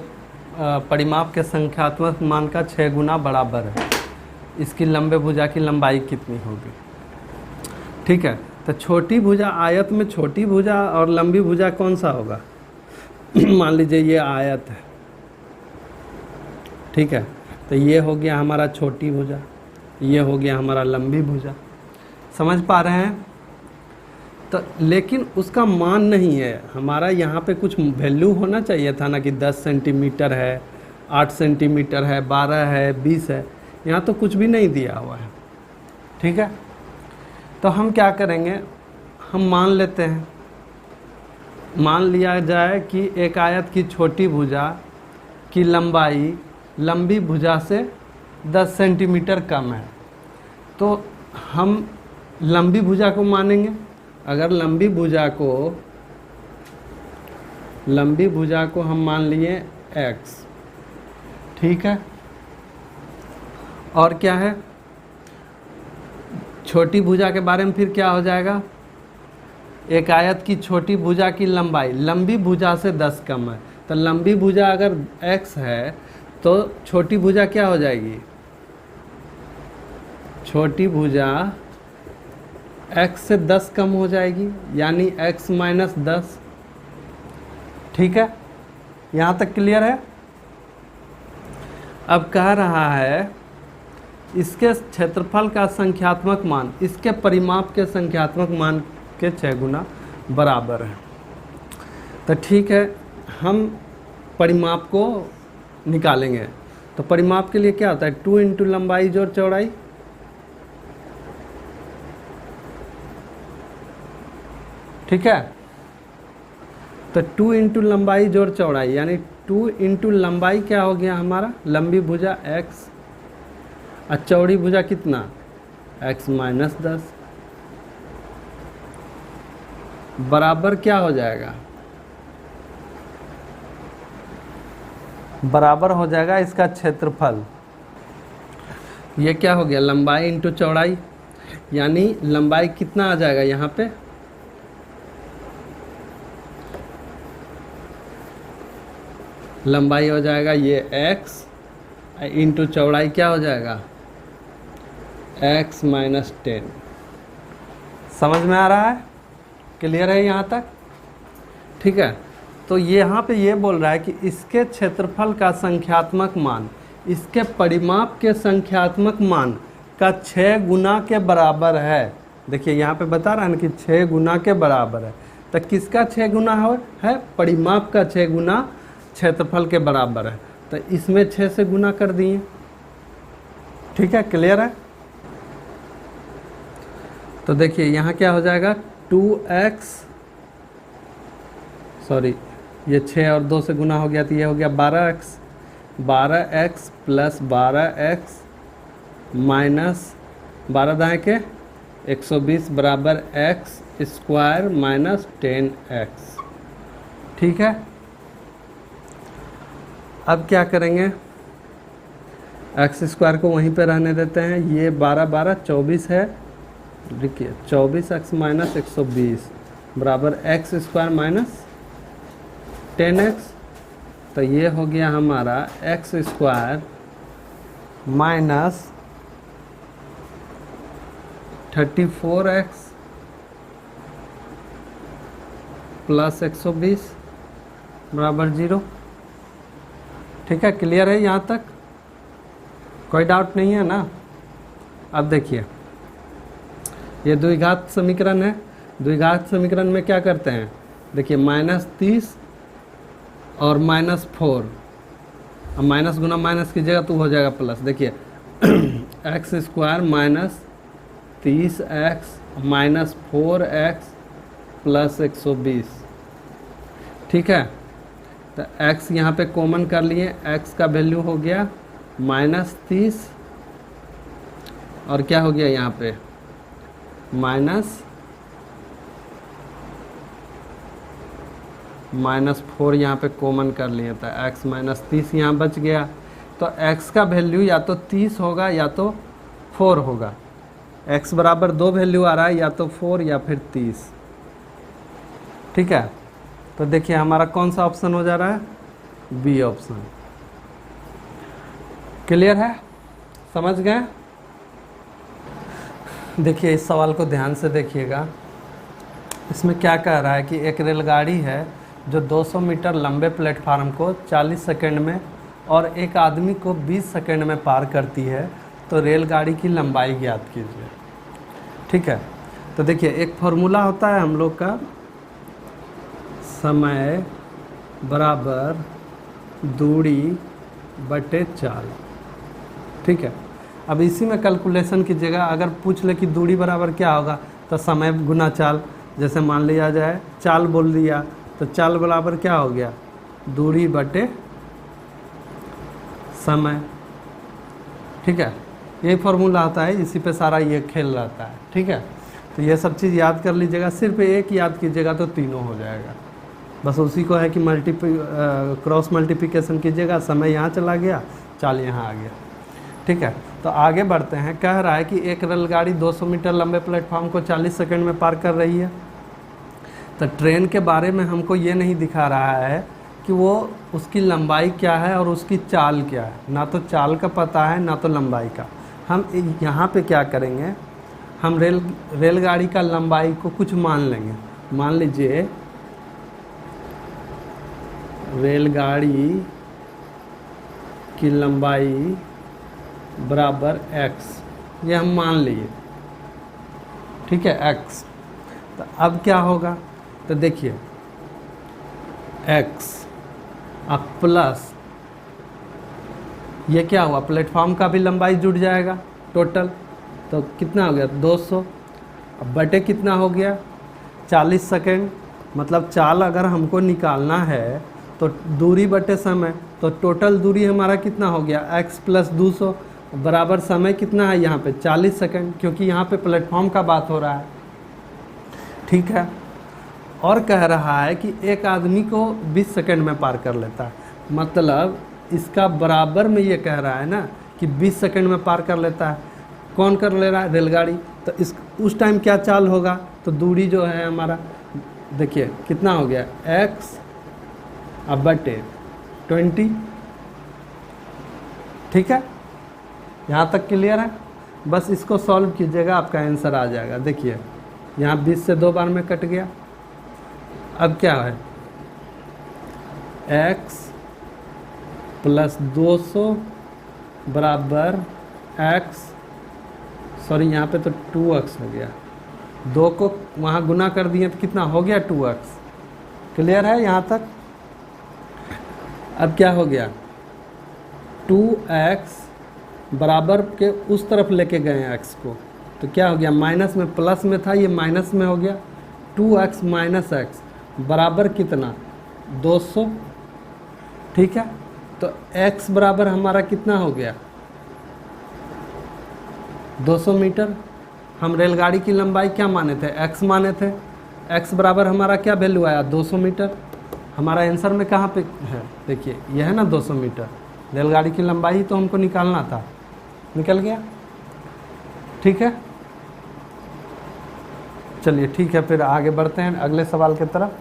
परिमाप के संख्यात्मक मान का 6 गुना बराबर है। इसकी लंबे भुजा की लंबाई कितनी होगी? ठीक है, तो छोटी भुजा, आयत में छोटी भुजा और लंबी भुजा कौन सा होगा? मान लीजिए ये आयत है, ठीक है, तो ये हो गया हमारा छोटी भुजा, ये हो गया हमारा लंबी भुजा। समझ पा रहे हैं? तो लेकिन उसका मान नहीं है हमारा, यहाँ पे कुछ वैल्यू होना चाहिए था ना कि 10 सेंटीमीटर है, 8 सेंटीमीटर है, 12 है, 20 है, यहाँ तो कुछ भी नहीं दिया हुआ है। ठीक है, तो हम क्या करेंगे, हम मान लेते हैं, मान लिया जाए कि एक आयत की छोटी भुजा की लंबाई लंबी भुजा से 10 सेंटीमीटर कम है, तो हम लंबी भुजा को मानेंगे। अगर लंबी भुजा को हम मान लिए x, ठीक है, और क्या है, छोटी भुजा के बारे में फिर क्या हो जाएगा, एक आयत की छोटी भुजा की लंबाई लंबी भुजा से 10 कम है, तो लंबी भुजा अगर x है तो छोटी भुजा क्या हो जाएगी, छोटी भुजा x से 10 कम हो जाएगी, यानी x माइनस 10। ठीक है, यहाँ तक क्लियर है? अब कह रहा है इसके क्षेत्रफल का संख्यात्मक मान इसके परिमाप के संख्यात्मक मान के 6 गुना बराबर है। तो ठीक है, हम परिमाप को निकालेंगे। तो परिमाप के लिए क्या होता है, 2 इंटू लंबाई जोड़ चौड़ाई, ठीक है, तो 2 इंटू लंबाई जोड़ चौड़ाई, यानी 2 इंटू लंबाई क्या हो गया हमारा, लंबी भुजा x और चौड़ी भुजा कितना, x माइनस 10, बराबर क्या हो जाएगा, बराबर हो जाएगा इसका क्षेत्रफल। ये क्या हो गया, लंबाई इंटू चौड़ाई, यानी लंबाई कितना आ जाएगा यहाँ पे, लंबाई हो जाएगा ये x इंटू चौड़ाई क्या हो जाएगा, x माइनस 10। समझ में आ रहा है? क्लियर है यहाँ तक? ठीक है, तो यहाँ पे ये बोल रहा है कि इसके क्षेत्रफल का संख्यात्मक मान इसके परिमाप के संख्यात्मक मान का 6 गुना के बराबर है। देखिए यहाँ पे बता रहा है ना कि 6 गुना के बराबर है, तो किसका 6 गुना है, परिमाप का 6 गुना क्षेत्रफल के बराबर है, तो इसमें 6 से गुना कर दिए। ठीक है, क्लियर है? तो देखिए यहाँ क्या हो जाएगा, 2x, सॉरी ये 6 और 2 से गुना हो गया तो ये हो गया 12x, 12x plus 12x minus 12 दाएँ के 120 बराबर x स्क्वायर माइनस 10x। ठीक है, अब क्या करेंगे, x स्क्वायर को वहीं पे रहने देते हैं, ये 12 12 24 है, देखिए 24x माइनस 120 बराबर x स्क्वायर माइनस 10x, तो ये हो गया हमारा x square minus 34x plus 120 बराबर 0। ठीक है, क्लियर है यहाँ तक? कोई डाउट नहीं है ना? अब देखिए ये द्विघात समीकरण है, द्विघात समीकरण में क्या करते हैं, देखिए -30 और -4, अब माइनस गुना माइनस की जगह तो हो जाएगा प्लस। देखिए x² -30x -4x + 120, ठीक है। तो x यहाँ पे कॉमन कर लिए, x का वैल्यू हो गया -30 और क्या हो गया यहाँ पे -4 यहाँ पे कॉमन कर लिए, तो x -30 यहाँ बच गया। तो x का वैल्यू या तो 30 होगा या तो 4 होगा। x बराबर 2 वैल्यू आ रहा है, या तो 4 या फिर 30, ठीक है। तो देखिए हमारा कौन सा ऑप्शन हो जा रहा है, बी ऑप्शन। क्लियर है, समझ गए। देखिए इस सवाल को ध्यान से देखिएगा, इसमें क्या कह रहा है कि एक रेलगाड़ी है जो 200 मीटर लंबे प्लेटफार्म को 40 सेकंड में और एक आदमी को 20 सेकंड में पार करती है, तो रेलगाड़ी की लंबाई ज्ञात कीजिए, ठीक है। तो देखिए एक फॉर्मूला होता है हम लोग का, समय बराबर दूरी बटे चाल, ठीक है। अब इसी में कैलकुलेशन कीजिएगा, अगर पूछ ले कि दूरी बराबर क्या होगा तो समय गुना चाल। जैसे मान लिया जाए चाल बोल दिया, तो चाल बराबर क्या हो गया, दूरी बटे समय, ठीक है। यही फॉर्मूला आता है, इसी पे सारा ये खेल रहता है, ठीक है। तो ये सब चीज़ याद कर लीजिएगा, सिर्फ एक याद कीजिएगा तो तीनों हो जाएगा। बस उसी को है कि क्रॉस मल्टीप्लिकेशन कीजिएगा, समय यहाँ चला गया, चाल यहाँ आ गया, ठीक है। तो आगे बढ़ते हैं। कह रहा है कि एक रेलगाड़ी 200 मीटर लंबे प्लेटफॉर्म को 40 सेकंड में पार कर रही है। तो ट्रेन के बारे में हमको ये नहीं दिखा रहा है कि वो उसकी लंबाई क्या है और उसकी चाल क्या है, ना तो चाल का पता है ना तो लंबाई का। हम यहाँ पे क्या करेंगे, हम रेलगाड़ी का लंबाई को कुछ मान लेंगे। मान लीजिए रेलगाड़ी की लंबाई बराबर x, ये हम मान लिए, ठीक है, x। तो अब क्या होगा, तो देखिए x अब प्लस ये क्या हुआ, प्लेटफॉर्म का भी लंबाई जुड़ जाएगा टोटल, तो कितना हो गया 200, अब बटे कितना हो गया 40 सेकेंड। मतलब चाल अगर हमको निकालना है तो दूरी बटे समय, तो टोटल दूरी हमारा कितना हो गया x + 200 बराबर समय कितना है यहाँ पे 40 सेकेंड, क्योंकि यहाँ पे प्लेटफॉर्म का बात हो रहा है, ठीक है। और कह रहा है कि एक आदमी को 20 सेकेंड में पार कर लेता है, मतलब इसका बराबर में ये कह रहा है ना कि 20 सेकेंड में पार कर लेता है। कौन कर ले रहा है, रेलगाड़ी। तो उस टाइम क्या चाल होगा, तो दूरी जो है हमारा, देखिए कितना हो गया x अब बटे 20, ठीक है। यहाँ तक क्लियर है। बस इसको सॉल्व कीजिएगा, आपका आंसर आ जाएगा। देखिए यहाँ 20 से 2 बार में कट गया। अब क्या है, x + 200 बराबर x, सॉरी यहाँ पे तो 2x हो गया, 2 को वहाँ गुना कर दिए तो कितना हो गया 2x। क्लियर है यहाँ तक। अब क्या हो गया 2x बराबर के उस तरफ लेके गए हैं x को, तो क्या हो गया माइनस में प्लस में था, ये माइनस में हो गया। 2x - x बराबर कितना 200, ठीक है। तो x बराबर हमारा कितना हो गया 200 मीटर। हम रेलगाड़ी की लंबाई क्या माने थे, x माने थे। x बराबर हमारा क्या वैल्यू आया 200 मीटर। हमारा आंसर में कहाँ पे है, देखिए यह है ना 200 मीटर, रेलगाड़ी की लंबाई तो हमको निकालना था, निकल गया, ठीक है। चलिए ठीक है, फिर आगे बढ़ते हैं अगले सवाल की तरफ।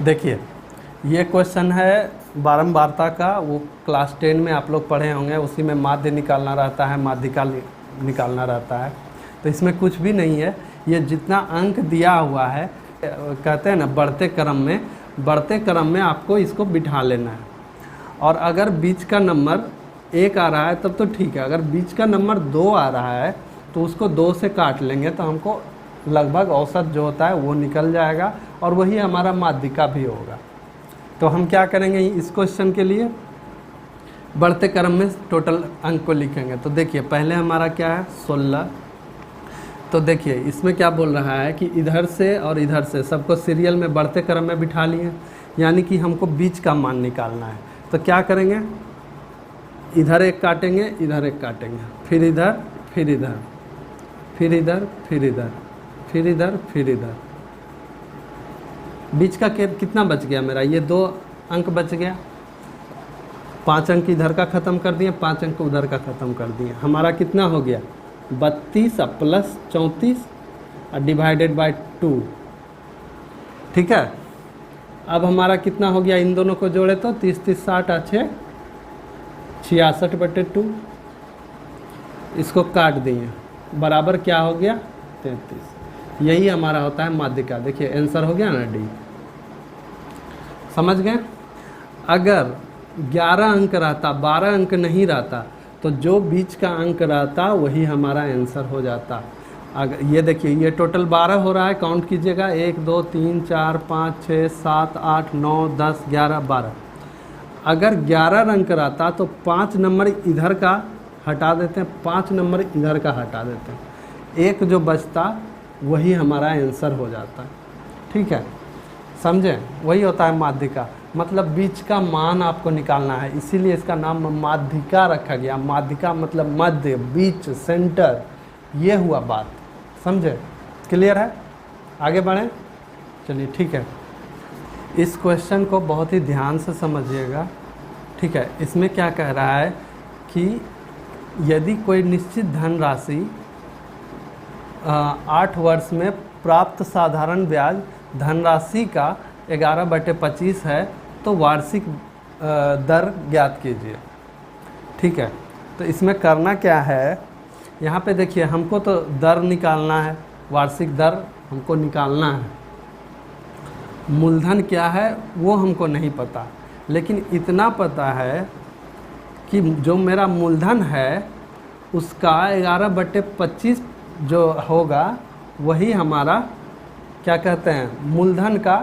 देखिए ये क्वेश्चन है बारंबारता का, वो क्लास 10 में आप लोग पढ़े होंगे, उसी में माध्य निकालना रहता है, माध्यिका निकालना रहता है। तो इसमें कुछ भी नहीं है, ये जितना अंक दिया हुआ है, कहते हैं ना बढ़ते क्रम में आपको इसको बिठा लेना है। और अगर बीच का नंबर 1 आ रहा है तब तो ठीक है, अगर बीच का नंबर 2 आ रहा है तो उसको 2 से काट लेंगे तो हमको लगभग औसत जो होता है वो निकल जाएगा और वही हमारा माध्यिका भी होगा। तो हम क्या करेंगे इस क्वेश्चन के लिए, बढ़ते क्रम में टोटल अंक को लिखेंगे। तो देखिए पहले हमारा क्या है 16। तो देखिए इसमें क्या बोल रहा है कि इधर से और इधर से सबको सीरियल में बढ़ते क्रम में बिठा लिए, यानी कि हमको बीच का मान निकालना है। तो क्या करेंगे, इधर एक काटेंगे, इधर एक काटेंगे, फिर इधर, फिर इधर, फिर इधर, फिर इधर, फिर इधर, फिर इधर। बीच का कितना बच गया मेरा, ये 2 अंक बच गया। 5 अंक इधर का ख़त्म कर दिए, 5 अंक उधर का ख़त्म कर दिए। हमारा कितना हो गया 32 प्लस 34 और डिवाइडेड बाय 2। ठीक है, अब हमारा कितना हो गया, इन दोनों को जोड़े तो 30 30 60 अच्छे 66/2। इसको काट दिए, बराबर क्या हो गया 33। यही हमारा होता है माध्यिका। देखिए आंसर हो गया ना डी। समझ गए। अगर 11 अंक रहता, 12 अंक नहीं रहता, तो जो बीच का अंक रहता वही हमारा आंसर हो जाता। अगर ये देखिए ये टोटल 12 हो रहा है, काउंट कीजिएगा 1 2 3 4 5 6 7 8 9 10 11 12। अगर 11 अंक रहता तो 5 नंबर इधर का हटा देते हैं, 5 नंबर इधर का हटा देते हैं, एक जो बचता वही हमारा आंसर हो जाता। ठीक है, समझे। वही होता है माध्यिका, मतलब बीच का मान आपको निकालना है, इसीलिए इसका नाम माध्यिका रखा गया। माध्यिका मतलब मध्य, बीच, सेंटर, ये हुआ बात। समझे, क्लियर है। आगे बढ़ें, चलिए ठीक है। इस क्वेश्चन को बहुत ही ध्यान से समझिएगा। ठीक है, इसमें क्या कह रहा है कि यदि कोई निश्चित धनराशि 8 वर्ष में प्राप्त साधारण ब्याज धनराशि का 11/25 है तो वार्षिक दर ज्ञात कीजिए। ठीक है, तो इसमें करना क्या है, यहाँ पे देखिए हमको तो दर निकालना है, वार्षिक दर हमको निकालना है। मूलधन क्या है वो हमको नहीं पता, लेकिन इतना पता है कि जो मेरा मूलधन है उसका 11/25 जो होगा वही हमारा क्या कहते हैं मूलधन का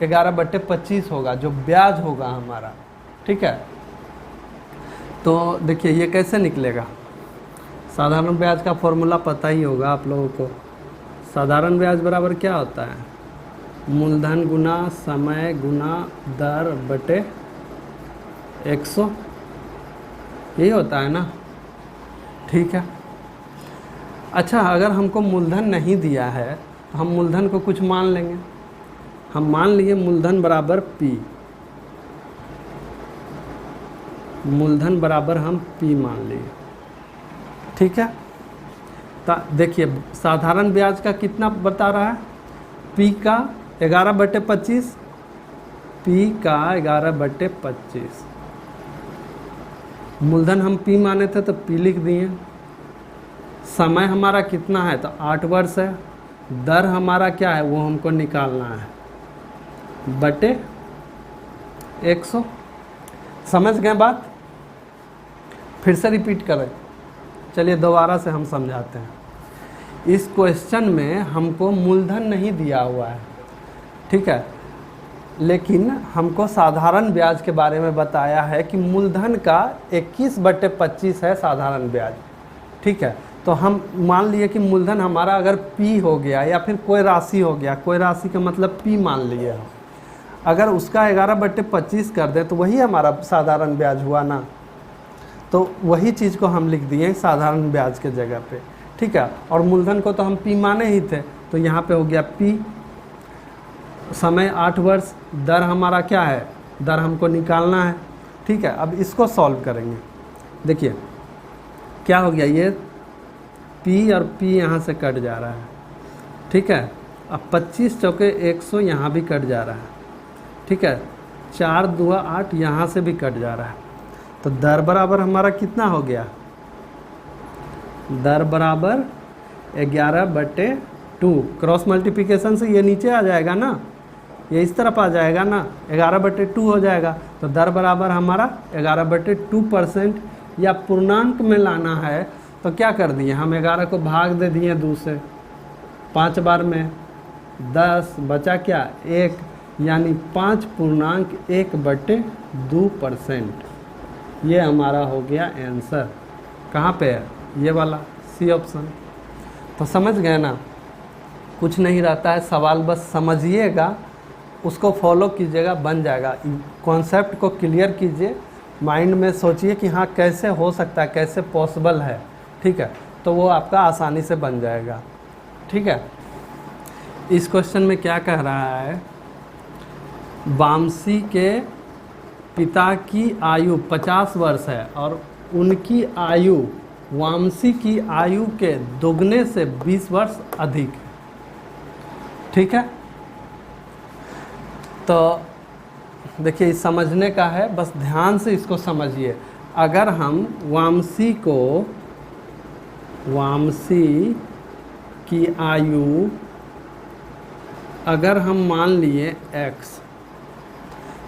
11/25 होगा, जो ब्याज होगा हमारा। ठीक है, तो देखिए ये कैसे निकलेगा। साधारण ब्याज का फॉर्मूला पता ही होगा आप लोगों को। साधारण ब्याज बराबर क्या होता है, मूलधन गुना समय गुना दर बटे 100, यही होता है ना। ठीक है, अच्छा अगर हमको मूलधन नहीं दिया है तो हम मूलधन को कुछ मान लेंगे। हम मान लिए मूलधन बराबर P, मूलधन बराबर हम P मान लिए। ठीक है, तो देखिए साधारण ब्याज का कितना बता रहा है, P का 11/25, P का 11/25। मूलधन हम P माने थे तो P लिख दिए। समय हमारा कितना है तो 8 वर्ष है। दर हमारा क्या है वो हमको निकालना है, बटे 100। समझ गए बात, फिर से रिपीट करें। चलिए दोबारा से हम समझाते हैं। इस क्वेश्चन में हमको मूलधन नहीं दिया हुआ है, ठीक है, लेकिन हमको साधारण ब्याज के बारे में बताया है कि मूलधन का 21/25 है साधारण ब्याज। ठीक है, तो हम मान लिए कि मूलधन हमारा अगर P हो गया या फिर कोई राशि हो गया, कोई राशि का मतलब P मान लिए हम, अगर उसका 11/25 कर दे तो वही हमारा साधारण ब्याज हुआ ना। तो वही चीज़ को हम लिख दिए साधारण ब्याज के जगह पे। ठीक है, और मूलधन को तो हम P माने ही थे, तो यहाँ पे हो गया P। समय 8 वर्ष, दर हमारा क्या है, दर हमको निकालना है। ठीक है, अब इसको सॉल्व करेंगे। देखिए क्या हो गया, ये P और P यहाँ से कट जा रहा है। ठीक है, अब 25 चौके 100 यहाँ भी कट जा रहा है। ठीक है, 4 2 8 यहाँ से भी कट जा रहा है। तो दर बराबर हमारा कितना हो गया, दर बराबर 11/2। क्रॉस मल्टीप्लिकेशन से ये नीचे आ जाएगा ना, ये इस तरफ आ जाएगा ना, 11/2 हो जाएगा। तो दर बराबर हमारा 11/2%, या पूर्णांक में लाना है तो क्या कर दिए हम, 11 को भाग दे दिए 2 से, 5 बार में 10, बचा क्या 1, यानी 5.1/2%। ये हमारा हो गया आंसर। कहाँ पे है, ये वाला सी ऑप्शन। तो समझ गए ना, कुछ नहीं रहता है, सवाल बस समझिएगा, उसको फॉलो कीजिएगा, बन जाएगा। कॉन्सेप्ट को क्लियर कीजिए, माइंड में सोचिए कि हाँ कैसे हो सकता है, कैसे पॉसिबल है, ठीक है, तो वो आपका आसानी से बन जाएगा। ठीक है, इस क्वेश्चन में क्या कह रहा है, वामसी के पिता की आयु 50 वर्ष है और उनकी आयु वामसी की आयु के दोगुने से 20 वर्ष अधिक है। ठीक है, तो देखिए इस समझने का है, बस ध्यान से इसको समझिए। अगर हम वामसी की आयु अगर हम मान लिए x,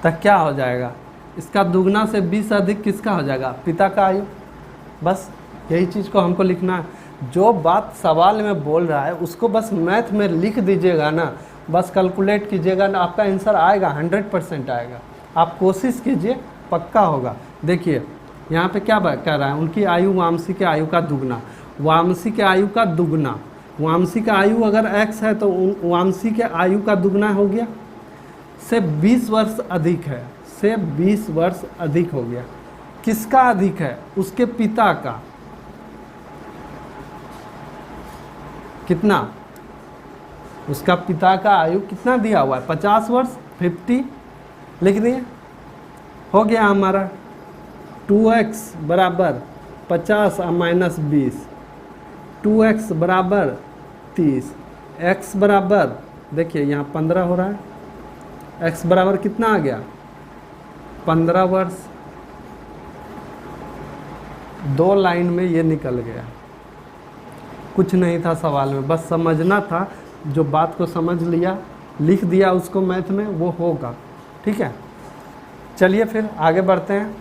तो क्या हो जाएगा, इसका दुगना से 20 अधिक किसका हो जाएगा, पिता का आयु। बस यही चीज़ को हमको लिखना है। जो बात सवाल में बोल रहा है उसको बस मैथ में लिख दीजिएगा ना, बस कैलकुलेट कीजिएगा ना, आपका आंसर आएगा, 100% आएगा। आप कोशिश कीजिए, पक्का होगा। देखिए यहाँ पे क्या कह रहा है, उनकी आयु वामसी के आयु का दुगना, वामसी के आयु का दुगना, वामसी का आयु अगर x है तो वामसी के आयु का दुगना हो गया, से 20 वर्ष अधिक है, से 20 वर्ष अधिक हो गया। किसका अधिक है, उसके पिता का। कितना, उसका पिता का आयु कितना दिया हुआ है, 50 वर्ष, 50 लिख दिए, हो गया हमारा 2x बराबर 50 माइनस 20, 2x बराबर 30, x बराबर देखिए यहाँ 15 हो रहा है, x बराबर कितना आ गया, 15 वर्ष। 2 लाइन में ये निकल गया, कुछ नहीं था सवाल में, बस समझना था। जो बात को समझ लिया, लिख दिया उसको मैथ में, वो होगा। ठीक है, चलिए फिर आगे बढ़ते हैं।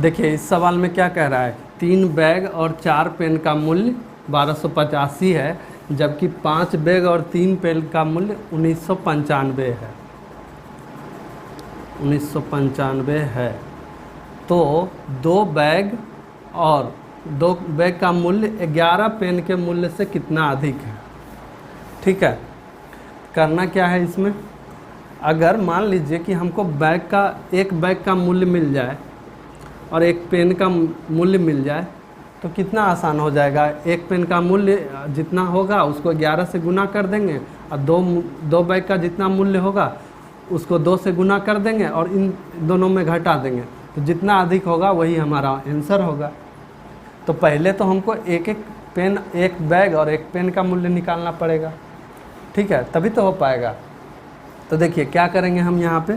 देखिए इस सवाल में क्या कह रहा है, 3 बैग और 4 पेन का मूल्य 1285 है, जबकि 5 बैग और 3 पेन का मूल्य 1995 है। 1995 है, तो 2 बैग और 2 बैग का मूल्य 11 पेन के मूल्य से कितना अधिक है। ठीक है, करना क्या है इसमें, अगर मान लीजिए कि हमको एक बैग का मूल्य मिल जाए और 1 पेन का मूल्य मिल जाए, तो कितना आसान हो जाएगा। 1 पेन का मूल्य जितना होगा उसको 11 से गुना कर देंगे, और 2 बैग का जितना मूल्य होगा उसको 2 से गुना कर देंगे और इन दोनों में घटा देंगे, तो जितना अधिक होगा वही हमारा आंसर होगा। तो पहले तो हमको एक बैग और 1 पेन का मूल्य निकालना पड़ेगा। ठीक है, तभी तो हो पाएगा। तो देखिए क्या करेंगे हम यहाँ पे,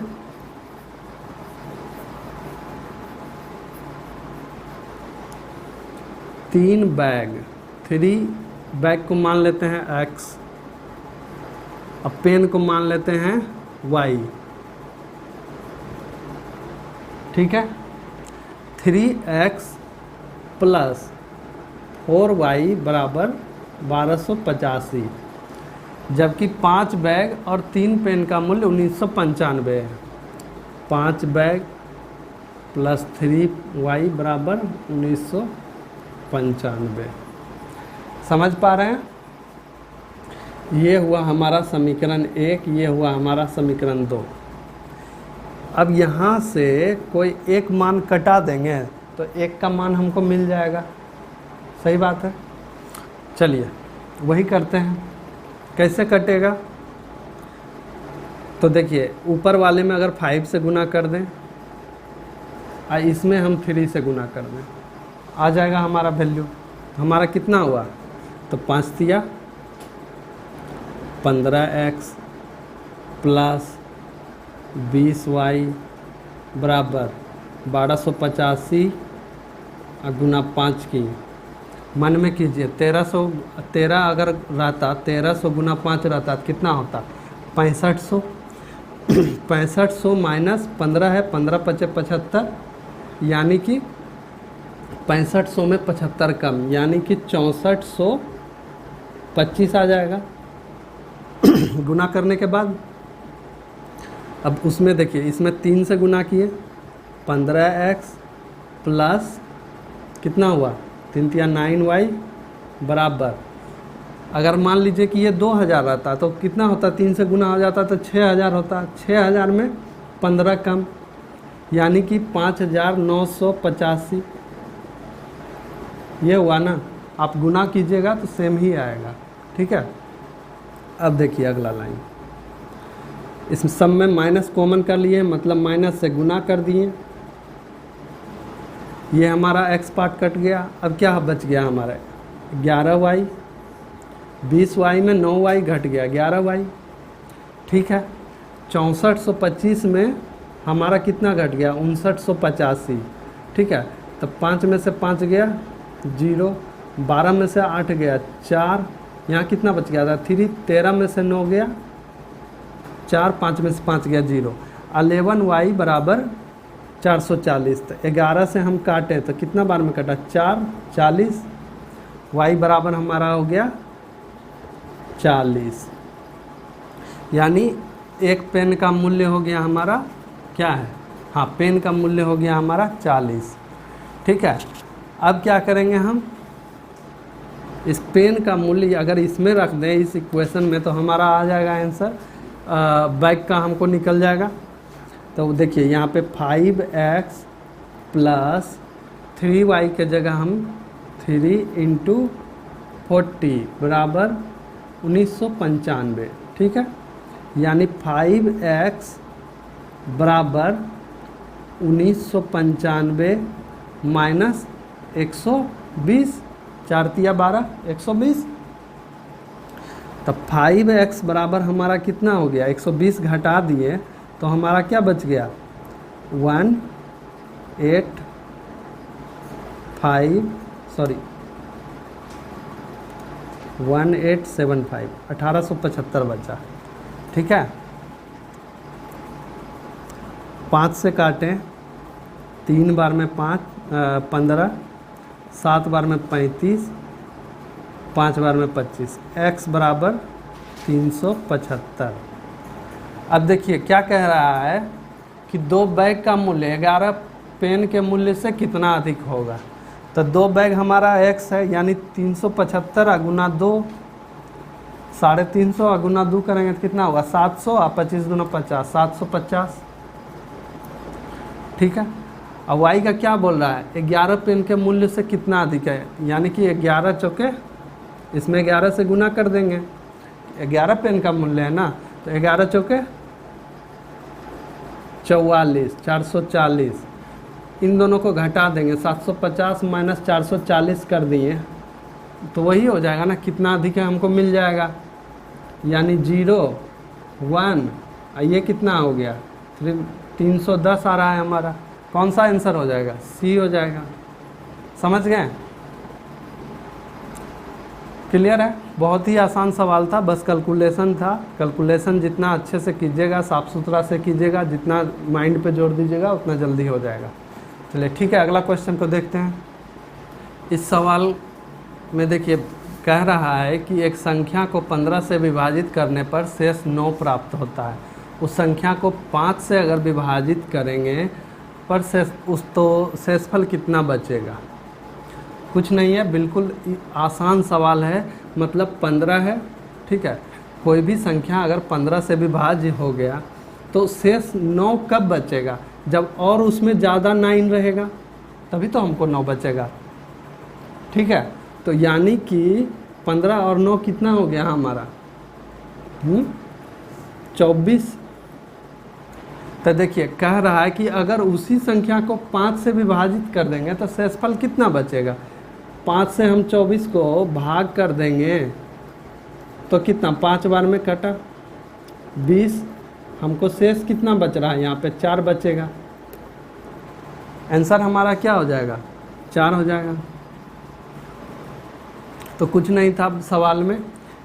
तीन बैग को मान लेते हैं x, अब पेन को मान लेते हैं y। ठीक है, 3x प्लस 4y बराबर 1285, जबकि 5 बैग और 3 पेन का मूल्य 1995 है। 5 बैग प्लस 3y बराबर 1995। समझ पा रहे हैं, ये हुआ हमारा समीकरण 1, ये हुआ हमारा समीकरण 2। अब यहाँ से कोई एक मान कटा देंगे तो 1 का मान हमको मिल जाएगा। सही बात है, चलिए वही करते हैं। कैसे कटेगा, तो देखिए ऊपर वाले में अगर 5 से गुना कर दें और इसमें हम 3 से गुना कर दें, आ जाएगा हमारा वैल्यू। हमारा कितना हुआ, तो 5 तिया 15x प्लस 20y बराबर 1285 और गुना 5 की। मन में कीजिए, 1300 अगर रहता, 1300 गुना 5 रहता तो कितना होता, 6500। 6500 माइनस 15 है, 15 × 5 = 75, यानी कि 6500 में 75 कम, यानी कि 6425 आ जाएगा गुना करने के बाद। अब उसमें देखिए, इसमें 3 से गुना किए, 15x प्लस कितना हुआ 3 तिया 9y बराबर, अगर मान लीजिए कि ये 2000 रहता तो कितना होता, 3 से गुना हो जाता तो 6000 होता। 6000 में 15 कम, यानी कि 5985। ये हुआ ना, आप गुना कीजिएगा तो सेम ही आएगा, ठीक है। अब देखिए अगला लाइन, इस सब में माइनस कॉमन कर लिए, मतलब माइनस से गुना कर दिए, ये हमारा x पार्ट कट गया। अब क्या बच गया हमारा 11y, 20y में 9y घट गया 11y, ठीक है। 6425 में हमारा कितना घट गया 5985, ठीक है। तब 5 में से 5 गया 0, 12 में से 8 गया 4, यहाँ कितना बच गया था 3, 13 में से 9 गया 4, 5 में से 5 गया 0। 11y बराबर 440। तो 11 से हम काटे तो कितना बार में कटा 4, 40, y बराबर हमारा हो गया 40, यानी एक पेन का मूल्य हो गया हमारा क्या है, हाँ पेन का मूल्य हो गया हमारा 40, ठीक है। अब क्या करेंगे हम, इस पेन का मूल्य अगर इसमें रख दें इस इक्वेशन में, तो हमारा आ जाएगा आंसर, बैक का हमको निकल जाएगा। तो देखिए यहाँ पे 5x प्लस 3y के जगह हम 3 × 40 बराबर 1995, ठीक है। यानी 5x बराबर 1995 माइनस 120, 4 तिया 12, 120। तब 5x बराबर हमारा कितना हो गया, 120 घटा दिए तो हमारा क्या बच गया 1875, 1875 बचा, ठीक है। 5 से काटें, 3 बार में 15, 7 बार में 35, 5 बार में 25, x बराबर 375। अब देखिए क्या कह रहा है कि 2 बैग का मूल्य 11 पेन के मूल्य से कितना अधिक होगा। तो 2 बैग हमारा x है, यानी 375 गुना 2 350 गुना 2 करेंगे तो कितना होगा 700, 25 दूना 50, 750, ठीक है। अब y का क्या बोल रहा है, 11 पेन के मूल्य से कितना अधिक है, यानी कि 11 चौके, इसमें 11 से गुना कर देंगे, 11 पेन का मूल्य है ना, तो 11 चौके 44, 440, इन दोनों को घटा देंगे, 750 माइनस 440 कर दिए तो वही हो जाएगा ना, कितना अधिक है हमको मिल जाएगा, यानी 0, 1, ये कितना हो गया 310 आ रहा है हमारा। कौन सा आंसर हो जाएगा, सी हो जाएगा। समझ गए, क्लियर है। बहुत ही आसान सवाल था, बस कैलकुलेशन था। कैलकुलेशन जितना अच्छे से कीजिएगा, साफ़ सुथरा से कीजिएगा, जितना माइंड पे जोड़ दीजिएगा उतना जल्दी हो जाएगा। चलिए ठीक है, अगला क्वेश्चन को देखते हैं। इस सवाल में देखिए कह रहा है कि एक संख्या को 15 से विभाजित करने पर शेष 9 प्राप्त होता है। उस संख्या को 5 से अगर विभाजित करेंगे पर शेषफल कितना बचेगा। कुछ नहीं है, बिल्कुल आसान सवाल है, मतलब 15 है, ठीक है। कोई भी संख्या अगर 15 से विभाज्य हो गया तो शेष 9 कब बचेगा, जब और उसमें ज़्यादा 9 रहेगा तभी तो हमको 9 बचेगा, ठीक है। तो यानी कि 15 और 9 कितना हो गया हमारा 24। तो देखिए कह रहा है कि अगर उसी संख्या को 5 से विभाजित कर देंगे तो शेषफल कितना बचेगा। 5 से हम 24 को भाग कर देंगे तो कितना, 5 बार में कटा 20, हमको शेष कितना बच रहा है, यहाँ पे 4 बचेगा। आंसर हमारा क्या हो जाएगा, 4 हो जाएगा। तो कुछ नहीं था सवाल में,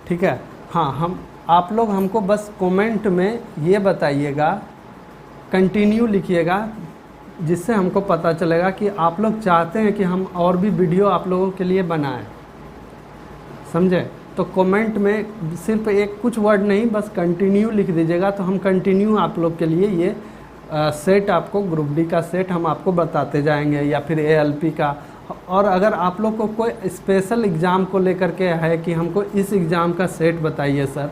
ठीक है। हाँ, आप लोग हमको बस कमेंट में ये बताइएगा, कंटिन्यू लिखिएगा जिससे हमको पता चलेगा कि आप लोग चाहते हैं कि हम और भी वीडियो आप लोगों के लिए बनाएं। समझे? तो कमेंट में सिर्फ एक कुछ वर्ड नहीं, बस कंटिन्यू लिख दीजिएगा, तो हम कंटिन्यू आप लोग के लिए ये सेट आपको ग्रुप डी का सेट हम आपको बताते जाएंगे, या फिर ALP का। और अगर आप लोग को कोई स्पेशल एग्ज़ाम को लेकर के है कि हमको इस एग्ज़ाम का सेट बताइए सर,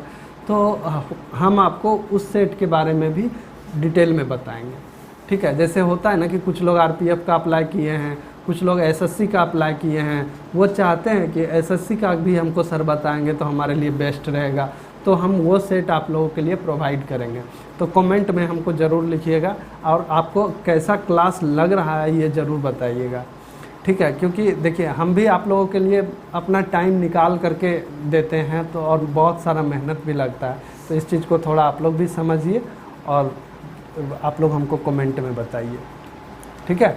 तो हम आपको उस सेट के बारे में भी डिटेल में बताएंगे। ठीक है? जैसे होता है ना कि कुछ लोग RPF का अप्लाई किए हैं, कुछ लोग SSC का अप्लाई किए हैं, वो चाहते हैं कि SSC का भी हमको सर बताएंगे तो हमारे लिए बेस्ट रहेगा, तो हम वो सेट आप लोगों के लिए प्रोवाइड करेंगे। तो कमेंट में हमको ज़रूर लिखिएगा, और आपको कैसा क्लास लग रहा है ये ज़रूर बताइएगा। ठीक है? क्योंकि देखिए हम भी आप लोगों के लिए अपना टाइम निकाल करके देते हैं, तो और बहुत सारा मेहनत भी लगता है, तो इस चीज़ को थोड़ा आप लोग भी समझिए और आप लोग हमको कमेंट में बताइए। ठीक है?